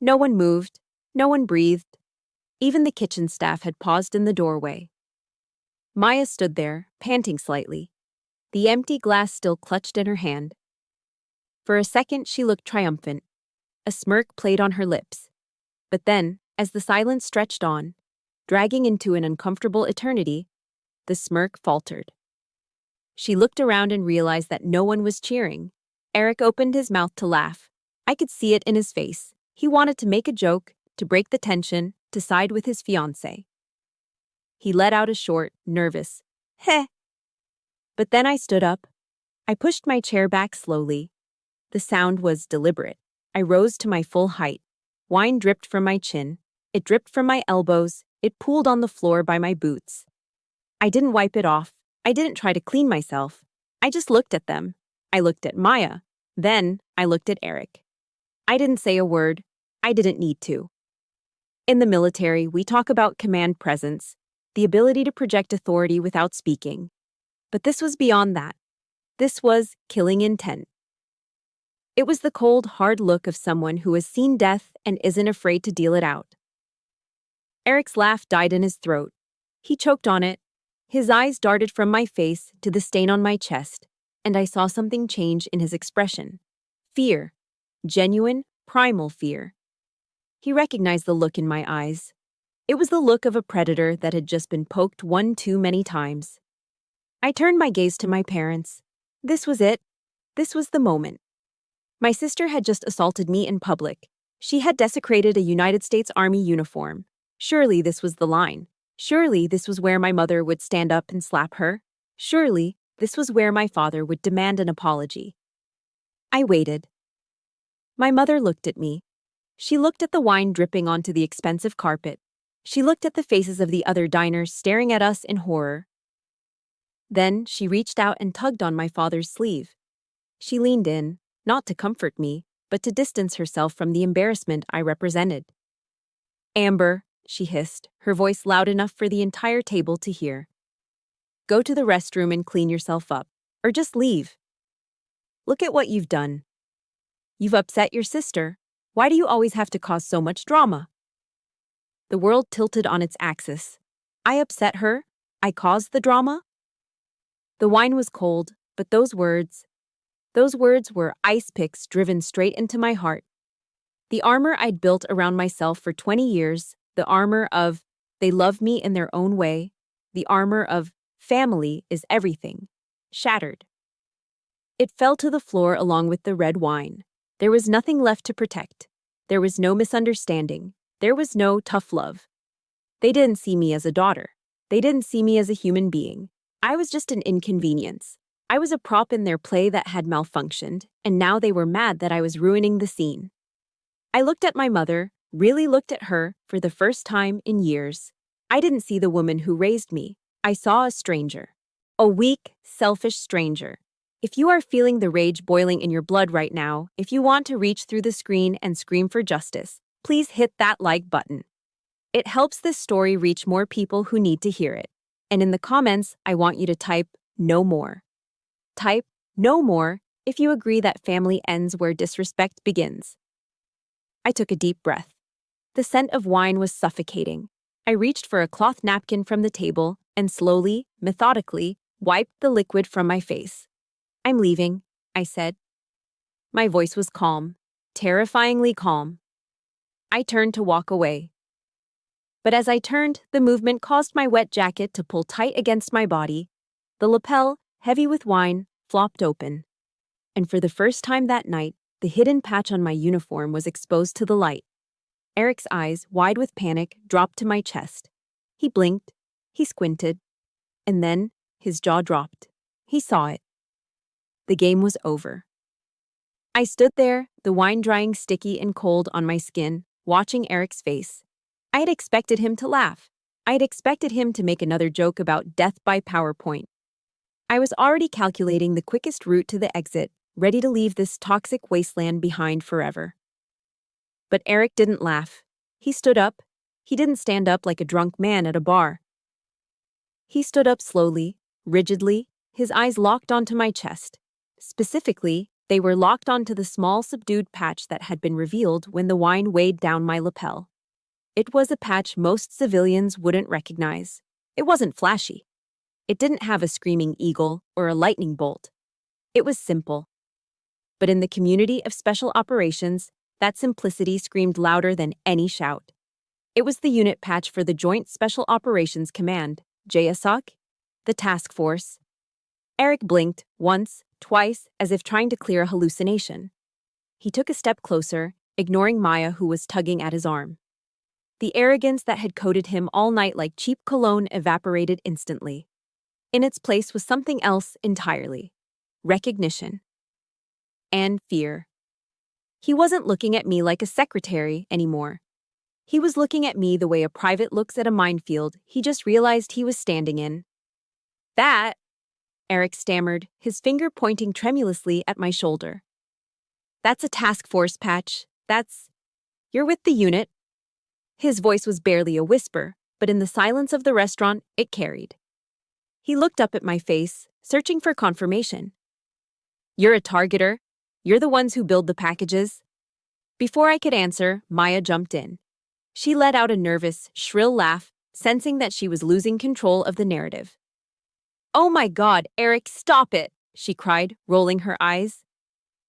No one moved, no one breathed. Even the kitchen staff had paused in the doorway. Maya stood there, panting slightly, the empty glass still clutched in her hand. For a second, she looked triumphant. A smirk played on her lips. But then, as the silence stretched on, dragging into an uncomfortable eternity, the smirk faltered. She looked around and realized that no one was cheering. Eric opened his mouth to laugh. I could see it in his face. He wanted to make a joke, to break the tension, to side with his fiancé. He let out a short, nervous, heh. But then I stood up. I pushed my chair back slowly. The sound was deliberate. I rose to my full height. Wine dripped from my chin. It dripped from my elbows. It pooled on the floor by my boots. I didn't wipe it off. I didn't try to clean myself. I just looked at them. I looked at Maya. Then I looked at Eric. I didn't say a word. I didn't need to. In the military, we talk about command presence, the ability to project authority without speaking. But this was beyond that. This was killing intent. It was the cold, hard look of someone who has seen death and isn't afraid to deal it out. Eric's laugh died in his throat. He choked on it. His eyes darted from my face to the stain on my chest, and I saw something change in his expression. Fear. Genuine, primal fear. He recognized the look in my eyes. It was the look of a predator that had just been poked one too many times. I turned my gaze to my parents. This was it. This was the moment. My sister had just assaulted me in public. She had desecrated a United States Army uniform. Surely this was the line. Surely this was where my mother would stand up and slap her. Surely this was where my father would demand an apology. I waited. My mother looked at me. She looked at the wine dripping onto the expensive carpet. She looked at the faces of the other diners staring at us in horror. Then she reached out and tugged on my father's sleeve. She leaned in, not to comfort me, but to distance herself from the embarrassment I represented. "Amber," she hissed, her voice loud enough for the entire table to hear. "Go to the restroom and clean yourself up, or just leave. Look at what you've done. You've upset your sister. Why do you always have to cause so much drama?" The world tilted on its axis. I upset her? I caused the drama? The wine was cold, but those words were ice picks driven straight into my heart. The armor I'd built around myself for 20 years, the armor of, they love me in their own way, the armor of, family is everything, shattered. It fell to the floor along with the red wine. There was nothing left to protect. There was no misunderstanding. There was no tough love. They didn't see me as a daughter. They didn't see me as a human being. I was just an inconvenience. I was a prop in their play that had malfunctioned, and now they were mad that I was ruining the scene. I looked at my mother, really looked at her, for the first time in years. I didn't see the woman who raised me. I saw a stranger. A weak, selfish stranger. If you are feeling the rage boiling in your blood right now, if you want to reach through the screen and scream for justice, please hit that like button. It helps this story reach more people who need to hear it. And in the comments, I want you to type, "No more." Type, "No more," if you agree that family ends where disrespect begins. I took a deep breath. The scent of wine was suffocating. I reached for a cloth napkin from the table and slowly, methodically, wiped the liquid from my face. "I'm leaving," I said. My voice was calm, terrifyingly calm. I turned to walk away. But as I turned, the movement caused my wet jacket to pull tight against my body. The lapel, heavy with wine, flopped open. And for the first time that night, the hidden patch on my uniform was exposed to the light. Eric's eyes, wide with panic, dropped to my chest. He blinked. He squinted. And then, his jaw dropped. He saw it. The game was over. I stood there, the wine drying sticky and cold on my skin, watching Eric's face. I had expected him to laugh. I had expected him to make another joke about death by PowerPoint. I was already calculating the quickest route to the exit, ready to leave this toxic wasteland behind forever. But Eric didn't laugh. He stood up. He didn't stand up like a drunk man at a bar. He stood up slowly, rigidly, his eyes locked onto my chest. Specifically, they were locked onto the small subdued patch that had been revealed when the wine weighed down my lapel. It was a patch most civilians wouldn't recognize. It wasn't flashy. It didn't have a screaming eagle or a lightning bolt. It was simple. But in the community of special operations, that simplicity screamed louder than any shout. It was the unit patch for the Joint Special Operations Command, JSOC, the task force. Eric blinked, once, twice, as if trying to clear a hallucination. He took a step closer, ignoring Maya, who was tugging at his arm. The arrogance that had coated him all night like cheap cologne evaporated instantly. In its place was something else entirely. Recognition. And fear. He wasn't looking at me like a secretary anymore. He was looking at me the way a private looks at a minefield he just realized he was standing in. "That," Eric stammered, his finger pointing tremulously at my shoulder. "That's a task force patch. You're with the unit." His voice was barely a whisper, but in the silence of the restaurant, it carried. He looked up at my face, searching for confirmation. "You're a targeter. You're the ones who build the packages." Before I could answer, Maya jumped in. She let out a nervous, shrill laugh, sensing that she was losing control of the narrative. "Oh my God, Eric, stop it!" she cried, rolling her eyes.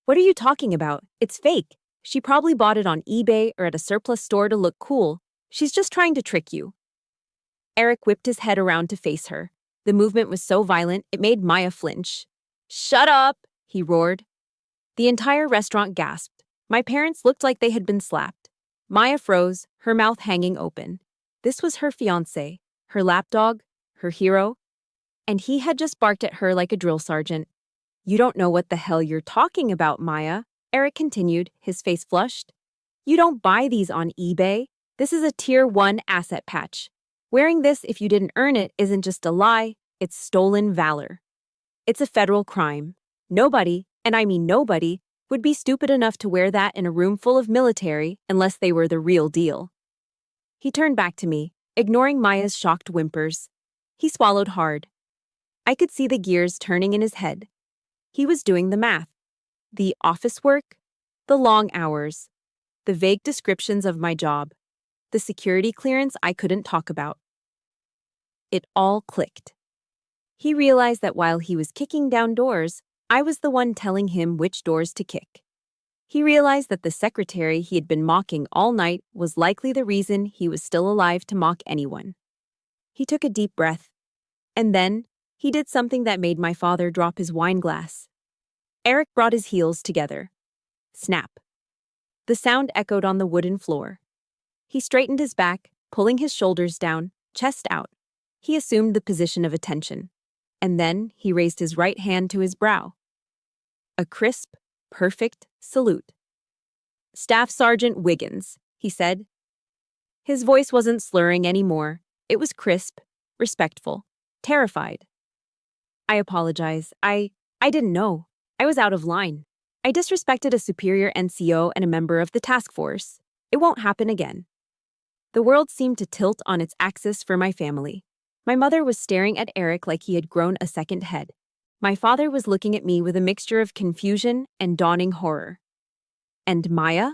"What are you talking about? It's fake. She probably bought it on eBay or at a surplus store to look cool. She's just trying to trick you." Eric whipped his head around to face her. The movement was so violent, it made Maya flinch. "Shut up!" he roared. The entire restaurant gasped. My parents looked like they had been slapped. Maya froze, her mouth hanging open. This was her fiancé, her lapdog, her hero, and he had just barked at her like a drill sergeant. You don't know what the hell you're talking about, Maya, Eric continued, his face flushed. You don't buy these on eBay. This is a Tier 1 asset patch. Wearing this if you didn't earn it isn't just a lie, it's stolen valor. It's a federal crime. Nobody, and I mean nobody, would be stupid enough to wear that in a room full of military unless they were the real deal. He turned back to me, ignoring Maya's shocked whimpers. He swallowed hard. I could see the gears turning in his head. He was doing the math. The office work, the long hours, the vague descriptions of my job, the security clearance I couldn't talk about. It all clicked. He realized that while he was kicking down doors, I was the one telling him which doors to kick. He realized that the secretary he had been mocking all night was likely the reason he was still alive to mock anyone. He took a deep breath, and then he did something that made my father drop his wine glass. Eric brought his heels together. Snap. The sound echoed on the wooden floor. He straightened his back, pulling his shoulders down, chest out. He assumed the position of attention, and then he raised his right hand to his brow. A crisp, perfect salute. Staff Sergeant Wiggins, he said. His voice wasn't slurring anymore. It was crisp, respectful, terrified. I apologize. I didn't know. I was out of line. I disrespected a superior NCO and a member of the task force. It won't happen again. The world seemed to tilt on its axis for my family. My mother was staring at Eric like he had grown a second head. My father was looking at me with a mixture of confusion and dawning horror. And Maya?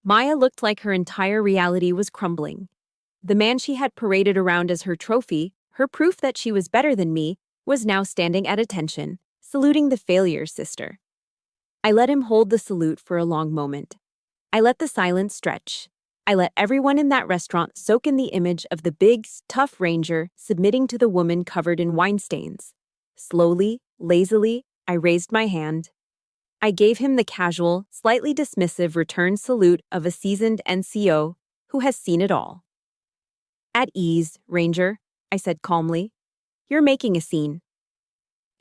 Maya looked like her entire reality was crumbling. The man she had paraded around as her trophy, her proof that she was better than me, was now standing at attention, saluting the failure sister. I let him hold the salute for a long moment. I let the silence stretch. I let everyone in that restaurant soak in the image of the big, tough ranger submitting to the woman covered in wine stains. Slowly, lazily, I raised my hand. I gave him the casual, slightly dismissive return salute of a seasoned NCO who has seen it all. At ease, Ranger, I said calmly. You're making a scene.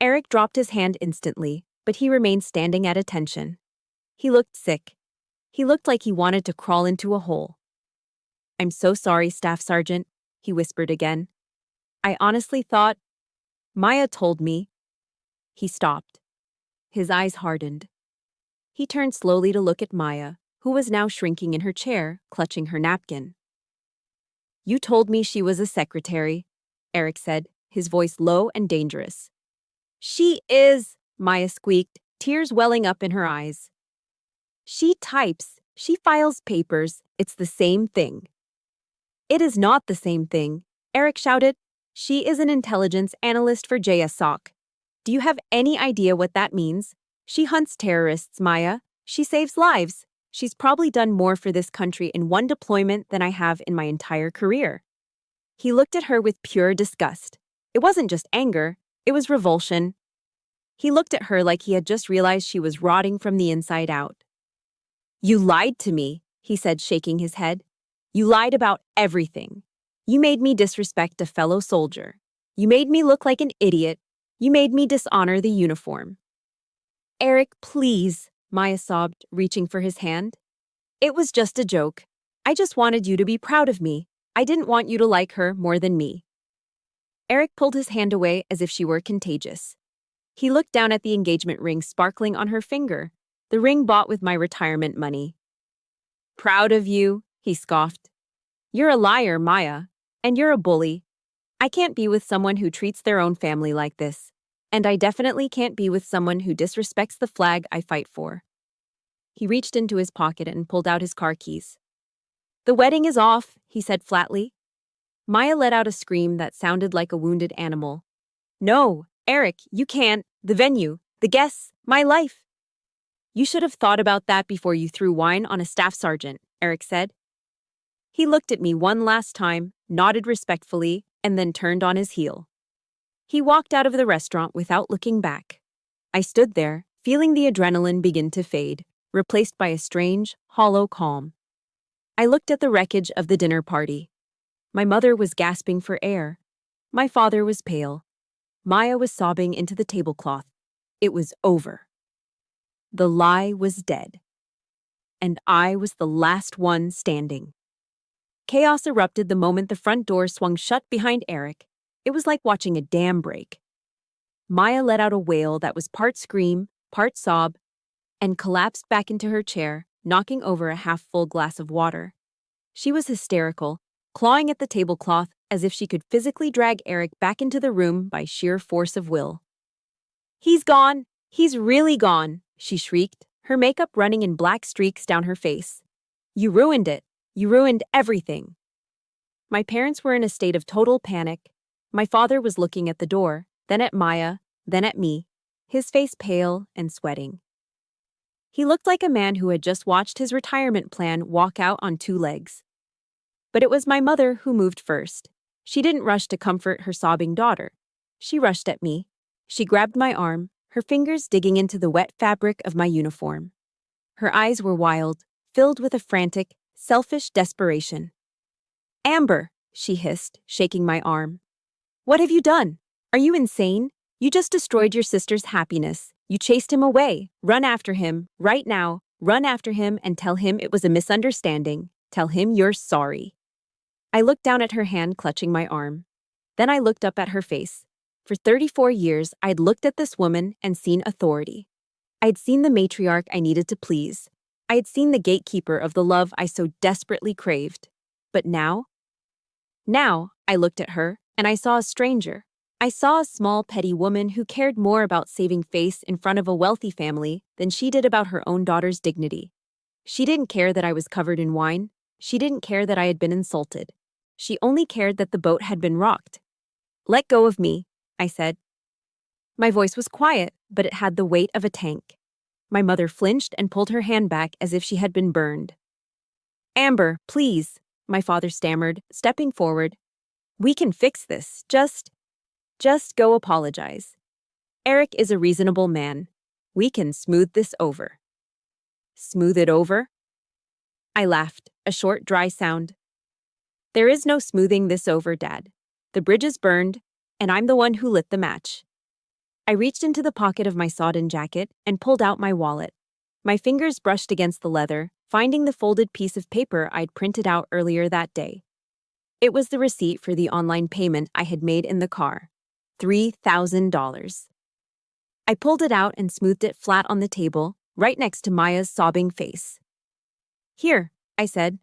Eric dropped his hand instantly, but he remained standing at attention. He looked sick. He looked like he wanted to crawl into a hole. I'm so sorry, Staff Sergeant, he whispered again. I honestly thought... Maya told me. He stopped. His eyes hardened. He turned slowly to look at Maya, who was now shrinking in her chair, clutching her napkin. You told me she was a secretary, Eric said, his voice low and dangerous. She is, Maya squeaked, tears welling up in her eyes. She types, she files papers, it's the same thing. It is not the same thing, Eric shouted. She is an intelligence analyst for JSOC. Do you have any idea what that means? She hunts terrorists, Maya. She saves lives. She's probably done more for this country in one deployment than I have in my entire career. He looked at her with pure disgust. It wasn't just anger, it was revulsion. He looked at her like he had just realized she was rotting from the inside out. You lied to me, he said, shaking his head. You lied about everything. You made me disrespect a fellow soldier. You made me look like an idiot. You made me dishonor the uniform. Eric, please, Maya sobbed, reaching for his hand. It was just a joke. I just wanted you to be proud of me. I didn't want you to like her more than me. Eric pulled his hand away as if she were contagious. He looked down at the engagement ring sparkling on her finger, the ring bought with my retirement money. Proud of you, he scoffed. You're a liar, Maya, and you're a bully. I can't be with someone who treats their own family like this, and I definitely can't be with someone who disrespects the flag I fight for. He reached into his pocket and pulled out his car keys. The wedding is off, he said flatly. Maya let out a scream that sounded like a wounded animal. No, Eric, you can't. The venue, the guests, my life. You should have thought about that before you threw wine on a staff sergeant, Eric said. He looked at me one last time, nodded respectfully, and then turned on his heel. He walked out of the restaurant without looking back. I stood there, feeling the adrenaline begin to fade, replaced by a strange, hollow calm. I looked at the wreckage of the dinner party. My mother was gasping for air. My father was pale. Maya was sobbing into the tablecloth. It was over. The lie was dead. And I was the last one standing. Chaos erupted the moment the front door swung shut behind Eric. It was like watching a dam break. Maya let out a wail that was part scream, part sob, and collapsed back into her chair, knocking over a half-full glass of water. She was hysterical, clawing at the tablecloth as if she could physically drag Eric back into the room by sheer force of will. "He's gone! He's really gone!" she shrieked, her makeup running in black streaks down her face. "You ruined it! You ruined everything!" My parents were in a state of total panic. My father was looking at the door, then at Maya, then at me, his face pale and sweating. He looked like a man who had just watched his retirement plan walk out on two legs. But it was my mother who moved first. She didn't rush to comfort her sobbing daughter. She rushed at me. She grabbed my arm, her fingers digging into the wet fabric of my uniform. Her eyes were wild, filled with a frantic, selfish desperation. "Amber," she hissed, shaking my arm. "What have you done? Are you insane? You just destroyed your sister's happiness. You chased him away. Run after him, right now. Run after him and tell him it was a misunderstanding. Tell him you're sorry." I looked down at her hand clutching my arm. Then I looked up at her face. For 34 years, I'd looked at this woman and seen authority. I'd seen the matriarch I needed to please. I had seen the gatekeeper of the love I so desperately craved. But now? Now, I looked at her, and I saw a stranger. I saw a small, petty woman who cared more about saving face in front of a wealthy family than she did about her own daughter's dignity. She didn't care that I was covered in wine. She didn't care that I had been insulted. She only cared that the boat had been rocked. "Let go of me," I said. My voice was quiet, but it had the weight of a tank. My mother flinched and pulled her hand back as if she had been burned. "Amber, please," my father stammered, stepping forward. "We can fix this. Just go apologize. Eric is a reasonable man. We can smooth this over." "Smooth it over?" I laughed, a short, dry sound. "There is no smoothing this over, Dad. The bridge is burned, and I'm the one who lit the match." I reached into the pocket of my sodden jacket and pulled out my wallet. My fingers brushed against the leather, finding the folded piece of paper I'd printed out earlier that day. It was the receipt for the online payment I had made in the car. $3,000. I pulled it out and smoothed it flat on the table, right next to Maya's sobbing face. "Here," I said.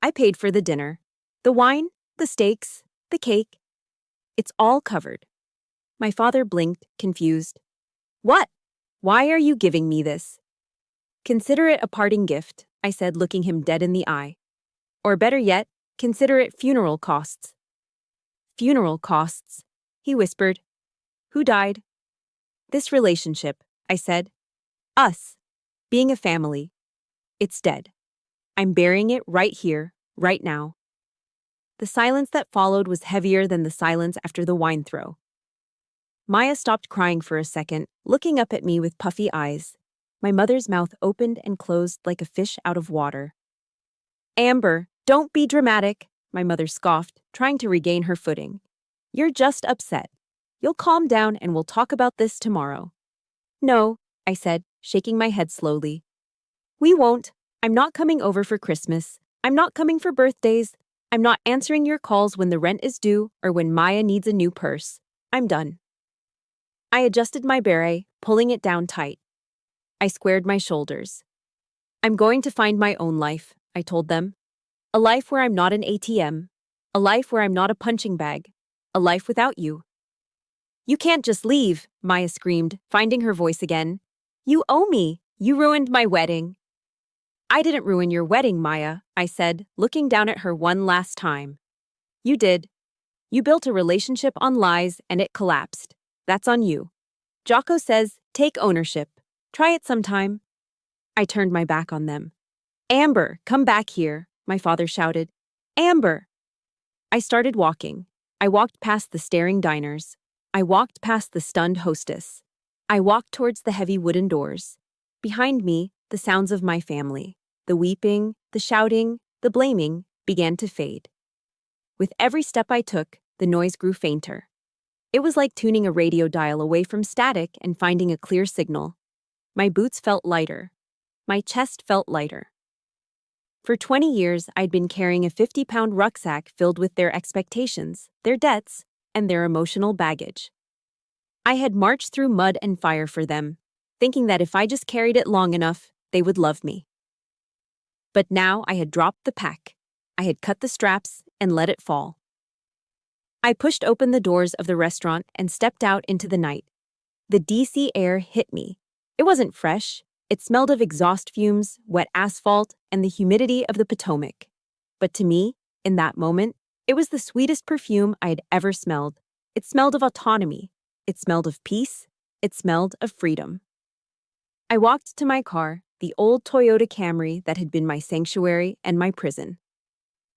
"I paid for the dinner. The wine, the steaks, the cake. It's all covered." My father blinked, confused. "What? Why are you giving me this?" "Consider it a parting gift," I said, looking him dead in the eye. "Or better yet, consider it funeral costs." "Funeral costs," he whispered. "Who died?" "This relationship," I said. "Us. Being a family. It's dead. I'm burying it right here, right now." The silence that followed was heavier than the silence after the wine throw. Maya stopped crying for a second, looking up at me with puffy eyes. My mother's mouth opened and closed like a fish out of water. "Amber, don't be dramatic," my mother scoffed, trying to regain her footing. "You're just upset. You'll calm down and we'll talk about this tomorrow." "No," I said, shaking my head slowly. "We won't. I'm not coming over for Christmas. I'm not coming for birthdays. I'm not answering your calls when the rent is due or when Maya needs a new purse. I'm done." I adjusted my beret, pulling it down tight. I squared my shoulders. "I'm going to find my own life," I told them. "A life where I'm not an ATM. A life where I'm not a punching bag. A life without you." "You can't just leave," Maya screamed, finding her voice again. "You owe me. You ruined my wedding." "I didn't ruin your wedding, Maya," I said, looking down at her one last time. "You did. You built a relationship on lies and it collapsed. That's on you. Jocko says, take ownership. Try it sometime." I turned my back on them. "Amber, come back here," my father shouted. "Amber!" I started walking. I walked past the staring diners. I walked past the stunned hostess. I walked towards the heavy wooden doors. Behind me, the sounds of my family, the weeping, the shouting, the blaming, began to fade. With every step I took, the noise grew fainter. It was like tuning a radio dial away from static and finding a clear signal. My boots felt lighter. My chest felt lighter. For 20 years, I'd been carrying a 50-pound rucksack filled with their expectations, their debts, and their emotional baggage. I had marched through mud and fire for them, thinking that if I just carried it long enough, they would love me. But now I had dropped the pack. I had cut the straps and let it fall. I pushed open the doors of the restaurant and stepped out into the night. The DC air hit me. It wasn't fresh. It smelled of exhaust fumes, wet asphalt, and the humidity of the Potomac. But to me, in that moment, it was the sweetest perfume I had ever smelled. It smelled of autonomy. It smelled of peace. It smelled of freedom. I walked to my car, the old Toyota Camry that had been my sanctuary and my prison.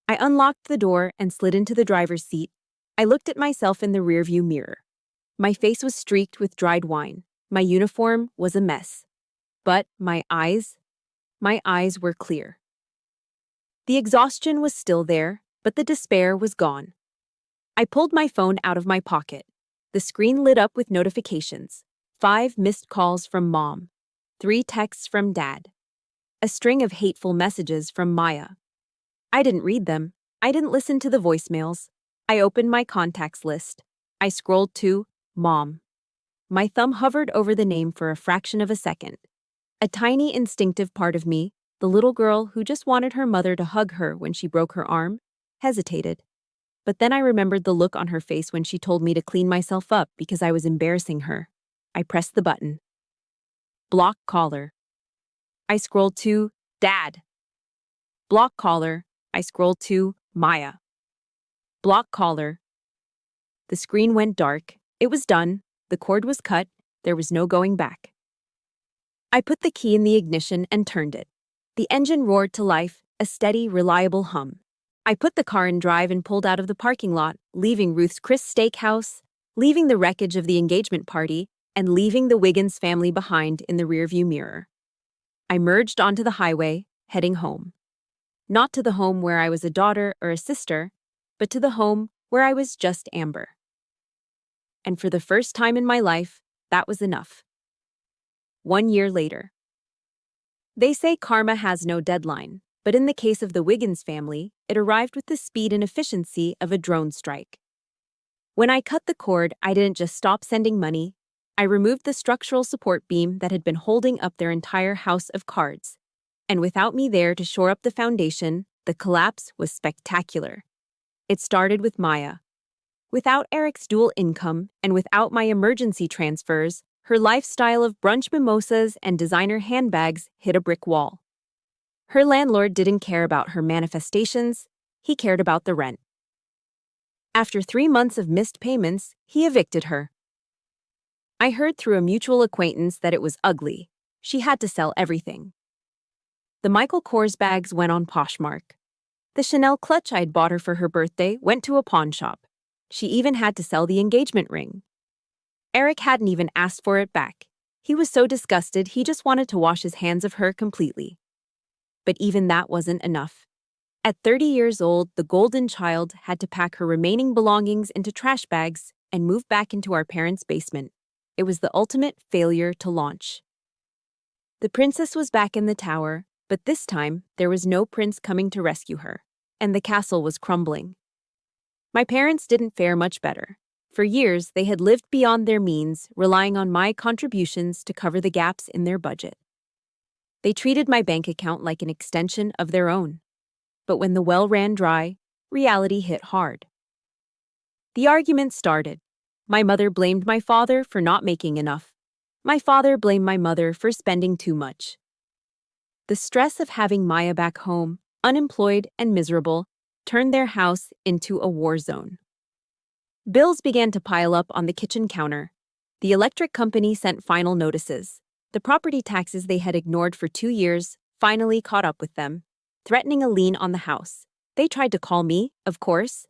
I unlocked the door and slid into the driver's seat. I looked at myself in the rearview mirror. My face was streaked with dried wine. My uniform was a mess. But my eyes were clear. The exhaustion was still there, but the despair was gone. I pulled my phone out of my pocket. The screen lit up with notifications. 5 missed calls from Mom. 3 texts from Dad. A string of hateful messages from Maya. I didn't read them. I didn't listen to the voicemails. I opened my contacts list. I scrolled to Mom. My thumb hovered over the name for a fraction of a second. A tiny instinctive part of me, the little girl who just wanted her mother to hug her when she broke her arm, hesitated. But then I remembered the look on her face when she told me to clean myself up because I was embarrassing her. I pressed the button. Block caller. I scrolled to Dad. Block caller. I scrolled to Maya. Block caller. The screen went dark. It was done. The cord was cut. There was no going back. I put the key in the ignition and turned it. The engine roared to life, a steady, reliable hum. I put the car in drive and pulled out of the parking lot, leaving Ruth's Chris Steakhouse, leaving the wreckage of the engagement party, and leaving the Wiggins family behind in the rearview mirror. I merged onto the highway, heading home. Not to the home where I was a daughter or a sister, but to the home where I was just Amber. And for the first time in my life, that was enough. 1 year later. They say karma has no deadline, but in the case of the Wiggins family, it arrived with the speed and efficiency of a drone strike. When I cut the cord, I didn't just stop sending money. I removed the structural support beam that had been holding up their entire house of cards. And without me there to shore up the foundation, the collapse was spectacular. It started with Maya. Without Eric's dual income and without my emergency transfers, her lifestyle of brunch mimosas and designer handbags hit a brick wall. Her landlord didn't care about her manifestations, he cared about the rent. After 3 months of missed payments, he evicted her. I heard through a mutual acquaintance that it was ugly. She had to sell everything. The Michael Kors bags went on Poshmark. The Chanel clutch I'd bought her for her birthday went to a pawn shop. She even had to sell the engagement ring. Eric hadn't even asked for it back. He was so disgusted he just wanted to wash his hands of her completely. But even that wasn't enough. At 30 years old, the golden child had to pack her remaining belongings into trash bags and move back into our parents' basement. It was the ultimate failure to launch. The princess was back in the tower, but this time there was no prince coming to rescue her, and the castle was crumbling. My parents didn't fare much better. For years, they had lived beyond their means, relying on my contributions to cover the gaps in their budget. They treated my bank account like an extension of their own. But when the well ran dry, reality hit hard. The argument started. My mother blamed my father for not making enough. My father blamed my mother for spending too much. The stress of having Maya back home, unemployed and miserable, turned their house into a war zone. Bills began to pile up on the kitchen counter. The electric company sent final notices. The property taxes they had ignored for 2 years finally caught up with them, threatening a lien on the house. They tried to call me, of course.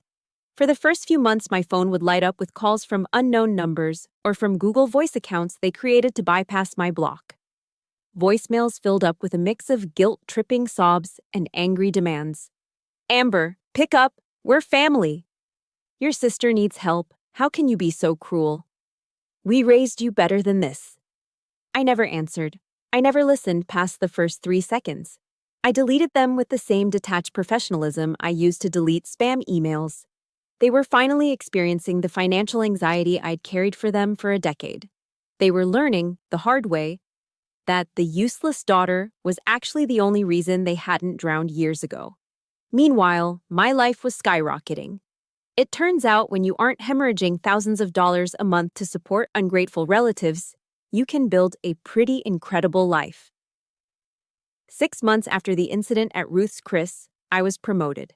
For the first few months, my phone would light up with calls from unknown numbers or from Google Voice accounts they created to bypass my block. Voicemails filled up with a mix of guilt-tripping sobs and angry demands. Amber, pick up. We're family. Your sister needs help. How can you be so cruel? We raised you better than this. I never answered. I never listened past the first 3 seconds. I deleted them with the same detached professionalism I used to delete spam emails. They were finally experiencing the financial anxiety I'd carried for them for a decade. They were learning, the hard way, that the useless daughter was actually the only reason they hadn't drowned years ago. Meanwhile, my life was skyrocketing. It turns out when you aren't hemorrhaging thousands of dollars a month to support ungrateful relatives, you can build a pretty incredible life. 6 months after the incident at Ruth's Chris, I was promoted.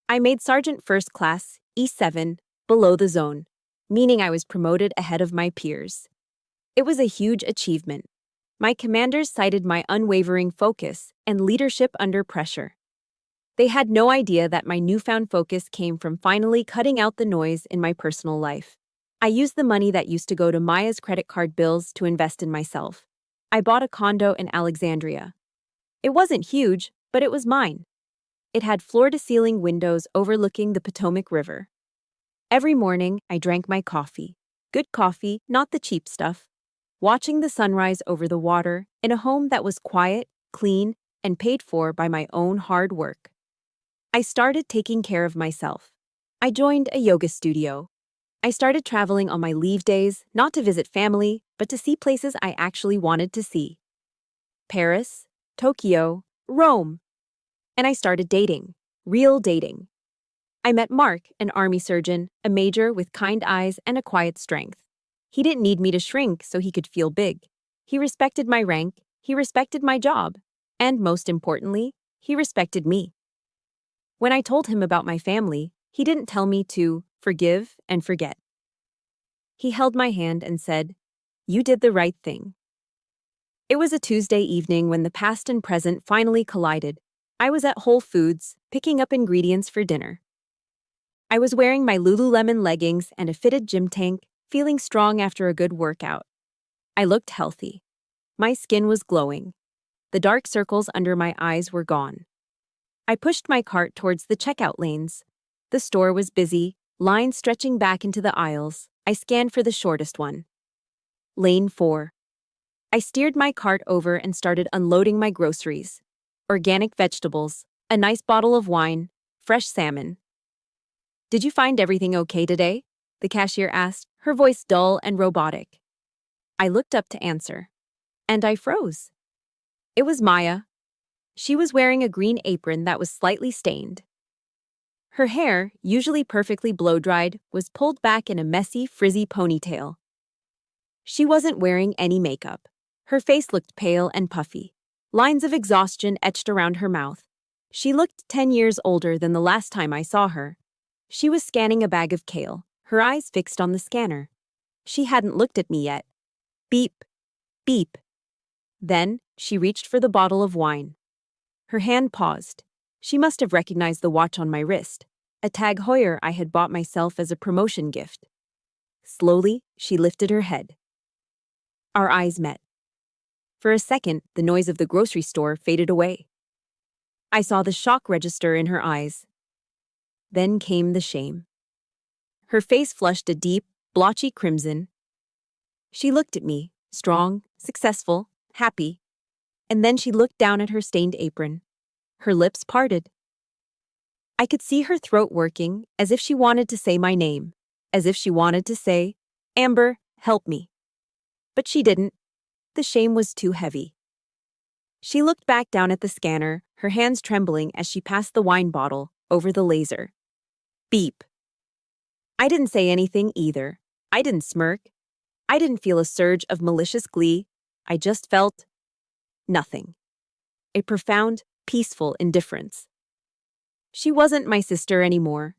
I made Sergeant First Class, E7, below the zone, meaning I was promoted ahead of my peers. It was a huge achievement. My commanders cited my unwavering focus and leadership under pressure. They had no idea that my newfound focus came from finally cutting out the noise in my personal life. I used the money that used to go to Maya's credit card bills to invest in myself. I bought a condo in Alexandria. It wasn't huge, but it was mine. It had floor-to-ceiling windows overlooking the Potomac River. Every morning, I drank my coffee. Good coffee, not the cheap stuff. Watching the sunrise over the water in a home that was quiet, clean, and paid for by my own hard work. I started taking care of myself. I joined a yoga studio. I started traveling on my leave days, not to visit family, but to see places I actually wanted to see. Paris, Tokyo, Rome. And I started dating. Real dating. I met Mark, an army surgeon, a major with kind eyes and a quiet strength. He didn't need me to shrink so he could feel big. He respected my rank, he respected my job, and most importantly, he respected me. When I told him about my family, he didn't tell me to forgive and forget. He held my hand and said, "You did the right thing." It was a Tuesday evening when the past and present finally collided. I was at Whole Foods, picking up ingredients for dinner. I was wearing my Lululemon leggings and a fitted gym tank, feeling strong after a good workout. I looked healthy. My skin was glowing. The dark circles under my eyes were gone. I pushed my cart towards the checkout lanes. The store was busy, lines stretching back into the aisles. I scanned for the shortest one. Lane 4. I steered my cart over and started unloading my groceries. Organic vegetables, a nice bottle of wine, fresh salmon. "Did you find everything okay today?" the cashier asked, her voice dull and robotic. I looked up to answer. And I froze. It was Maya. She was wearing a green apron that was slightly stained. Her hair, usually perfectly blow-dried, was pulled back in a messy, frizzy ponytail. She wasn't wearing any makeup. Her face looked pale and puffy. Lines of exhaustion etched around her mouth. She looked 10 years older than the last time I saw her. She was scanning a bag of kale, her eyes fixed on the scanner. She hadn't looked at me yet. Beep. Beep. Then, she reached for the bottle of wine. Her hand paused. She must have recognized the watch on my wrist, a Tag Heuer I had bought myself as a promotion gift. Slowly, she lifted her head. Our eyes met. For a second, the noise of the grocery store faded away. I saw the shock register in her eyes. Then came the shame. Her face flushed a deep, blotchy crimson. She looked at me, strong, successful, happy. And then she looked down at her stained apron. Her lips parted. I could see her throat working, as if she wanted to say my name, as if she wanted to say, "Amber, help me." But she didn't. The shame was too heavy. She looked back down at the scanner, her hands trembling as she passed the wine bottle over the laser. Beep. I didn't say anything either. I didn't smirk. I didn't feel a surge of malicious glee. I just felt nothing. A profound, peaceful indifference. She wasn't my sister anymore.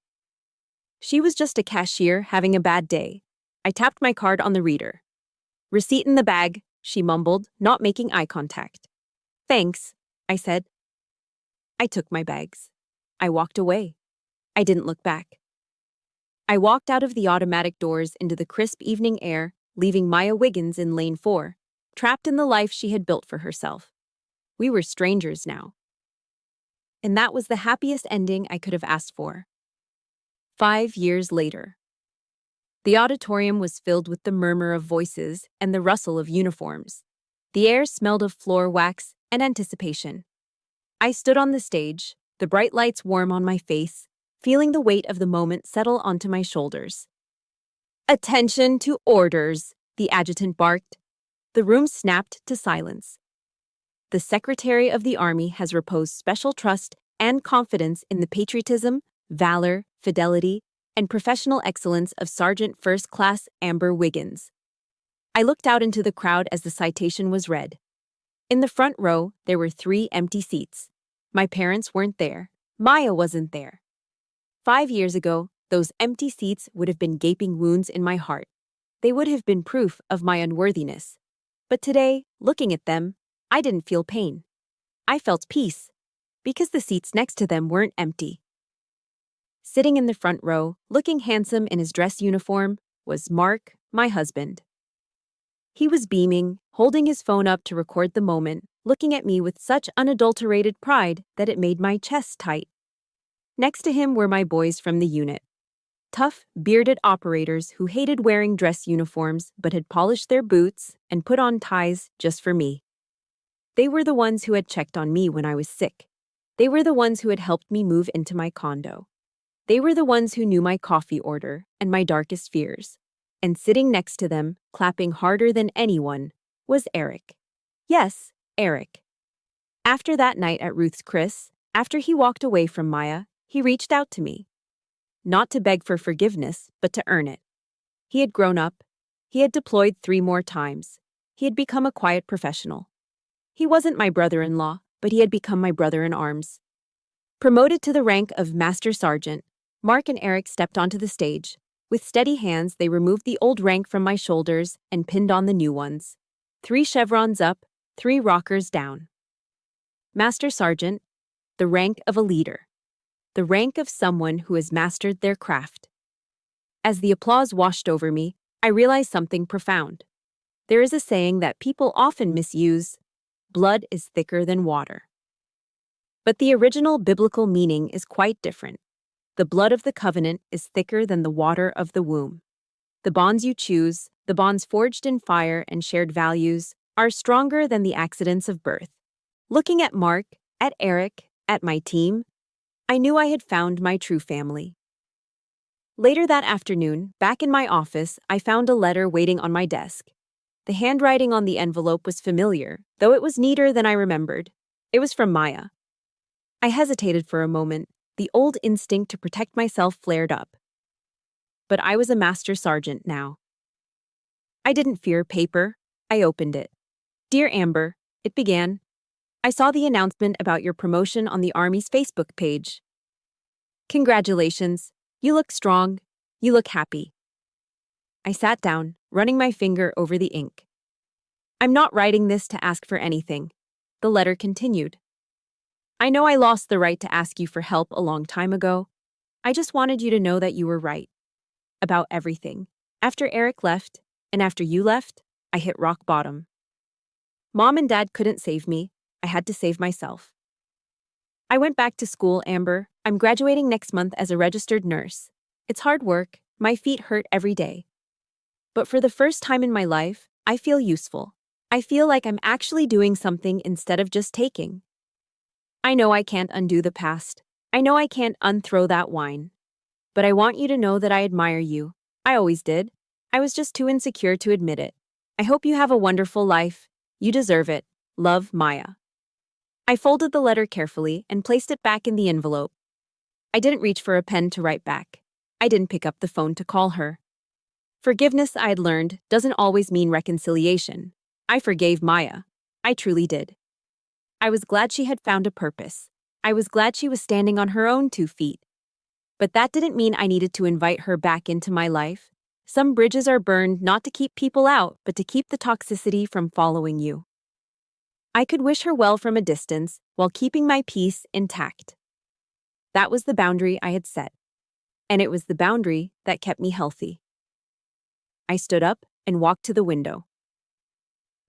She was just a cashier having a bad day. I tapped my card on the reader. "Receipt in the bag," she mumbled, not making eye contact. "Thanks," I said. I took my bags. I walked away. I didn't look back. I walked out of the automatic doors into the crisp evening air, leaving Maya Wiggins in lane 4, trapped in the life she had built for herself. We were strangers now. and that was the happiest ending I could have asked for. 5 years later. The auditorium was filled with the murmur of voices and the rustle of uniforms. The air smelled of floor wax and anticipation. I stood on the stage, the bright lights warm on my face, feeling the weight of the moment settle onto my shoulders. "Attention to orders," the adjutant barked. The room snapped to silence. The Secretary of the Army has reposed special trust and confidence in the patriotism, valor, fidelity, and professional excellence of Sergeant First Class Amber Wiggins. I looked out into the crowd as the citation was read. In the front row, there were 3 empty seats. My parents weren't there. Maya wasn't there. 5 years ago, those empty seats would have been gaping wounds in my heart. They would have been proof of my unworthiness. But today, looking at them, I didn't feel pain. I felt peace, because the seats next to them weren't empty. Sitting in the front row, looking handsome in his dress uniform, was Mark, my husband. He was beaming, holding his phone up to record the moment, looking at me with such unadulterated pride that it made my chest tight. Next to him were my boys from the unit. Tough, bearded operators who hated wearing dress uniforms but had polished their boots and put on ties just for me. They were the ones who had checked on me when I was sick. They were the ones who had helped me move into my condo. They were the ones who knew my coffee order and my darkest fears. And sitting next to them, clapping harder than anyone, was Eric. Yes, Eric. After that night at Ruth's Chris, after he walked away from Maya, he reached out to me. Not to beg for forgiveness, but to earn it. He had grown up. He had deployed 3 more times. He had become a quiet professional. He wasn't my brother-in-law, but he had become my brother-in-arms. Promoted to the rank of Master Sergeant, Mark and Eric stepped onto the stage. With steady hands, they removed the old rank from my shoulders and pinned on the new ones. 3 chevrons up, 3 rockers down. Master Sergeant, the rank of a leader. The rank of someone who has mastered their craft. As the applause washed over me, I realized something profound. There is a saying that people often misuse: blood is thicker than water. But the original biblical meaning is quite different. The blood of the covenant is thicker than the water of the womb. The bonds you choose, the bonds forged in fire and shared values, are stronger than the accidents of birth. Looking at Mark, at Eric, at my team, I knew I had found my true family. Later that afternoon, back in my office, I found a letter waiting on my desk. The handwriting on the envelope was familiar, though it was neater than I remembered. It was from Maya. I hesitated for a moment. The old instinct to protect myself flared up. But I was a master sergeant now. I didn't fear paper. I opened it. "Dear Amber," it began, "I saw the announcement about your promotion on the Army's Facebook page. Congratulations. You look strong. You look happy." I sat down, running my finger over the ink. "I'm not writing this to ask for anything." The letter continued. "I know I lost the right to ask you for help a long time ago. I just wanted you to know that you were right. About everything. After Eric left, and after you left, I hit rock bottom. Mom and Dad couldn't save me. I had to save myself. I went back to school, Amber. I'm graduating next month as a registered nurse. It's hard work. My feet hurt every day. But for the first time in my life, I feel useful. I feel like I'm actually doing something instead of just taking. I know I can't undo the past. I know I can't unthrow that wine. But I want you to know that I admire you. I always did. I was just too insecure to admit it. I hope you have a wonderful life. You deserve it. Love, Maya." I folded the letter carefully and placed it back in the envelope. I didn't reach for a pen to write back. I didn't pick up the phone to call her. Forgiveness, I had learned, doesn't always mean reconciliation. I forgave Maya. I truly did. I was glad she had found a purpose. I was glad she was standing on her own 2 feet. But that didn't mean I needed to invite her back into my life. Some bridges are burned not to keep people out, but to keep the toxicity from following you. I could wish her well from a distance while keeping my peace intact. That was the boundary I had set. And it was the boundary that kept me healthy. I stood up and walked to the window.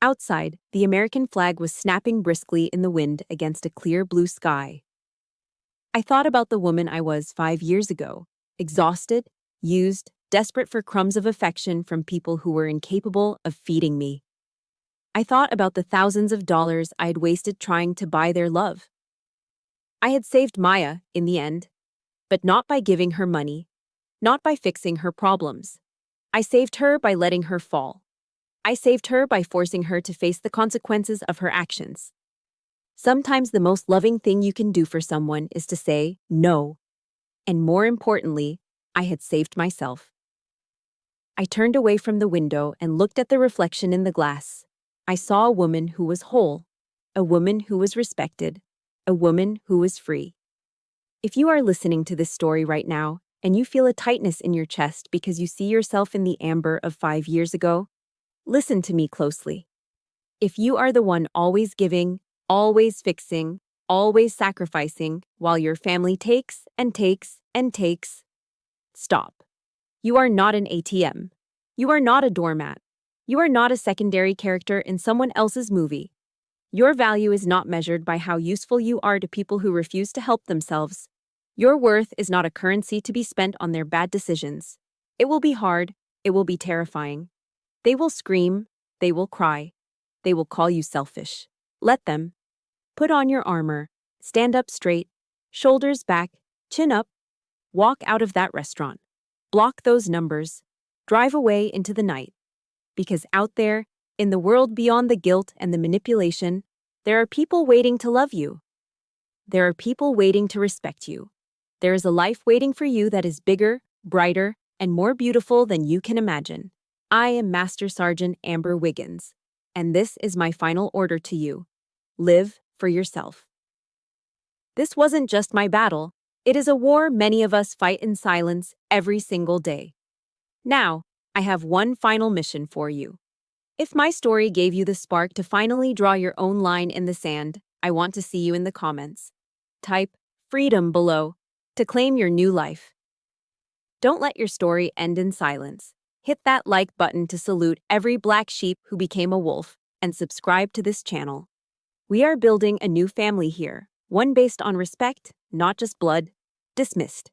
Outside, the American flag was snapping briskly in the wind against a clear blue sky. I thought about the woman I was 5 years ago, exhausted, used, desperate for crumbs of affection from people who were incapable of feeding me. I thought about the thousands of dollars I had wasted trying to buy their love. I had saved Maya, in the end, but not by giving her money, not by fixing her problems. I saved her by letting her fall. I saved her by forcing her to face the consequences of her actions. Sometimes the most loving thing you can do for someone is to say no. And more importantly, I had saved myself. I turned away from the window and looked at the reflection in the glass. I saw a woman who was whole, a woman who was respected, a woman who was free. If you are listening to this story right now and you feel a tightness in your chest because you see yourself in the Amber of 5 years ago, listen to me closely. If you are the one always giving, always fixing, always sacrificing while your family takes and takes and takes, stop. You are not an ATM. You are not a doormat. You are not a secondary character in someone else's movie. Your value is not measured by how useful you are to people who refuse to help themselves. Your worth is not a currency to be spent on their bad decisions. It will be hard. It will be terrifying. They will scream. They will cry. They will call you selfish. Let them. Put on your armor. Stand up straight. Shoulders back. Chin up. Walk out of that restaurant. Block those numbers. Drive away into the night. Because out there, in the world beyond the guilt and the manipulation, there are people waiting to love you. There are people waiting to respect you. There is a life waiting for you that is bigger, brighter, and more beautiful than you can imagine. I am Master Sergeant Amber Wiggins, and this is my final order to you. Live for yourself. This wasn't just my battle. It is a war many of us fight in silence every single day. Now, I have one final mission for you. If my story gave you the spark to finally draw your own line in the sand, I want to see you in the comments. Type freedom below to claim your new life. Don't let your story end in silence. Hit that like button to salute every black sheep who became a wolf and subscribe to this channel. We are building a new family here, one based on respect, not just blood. Dismissed.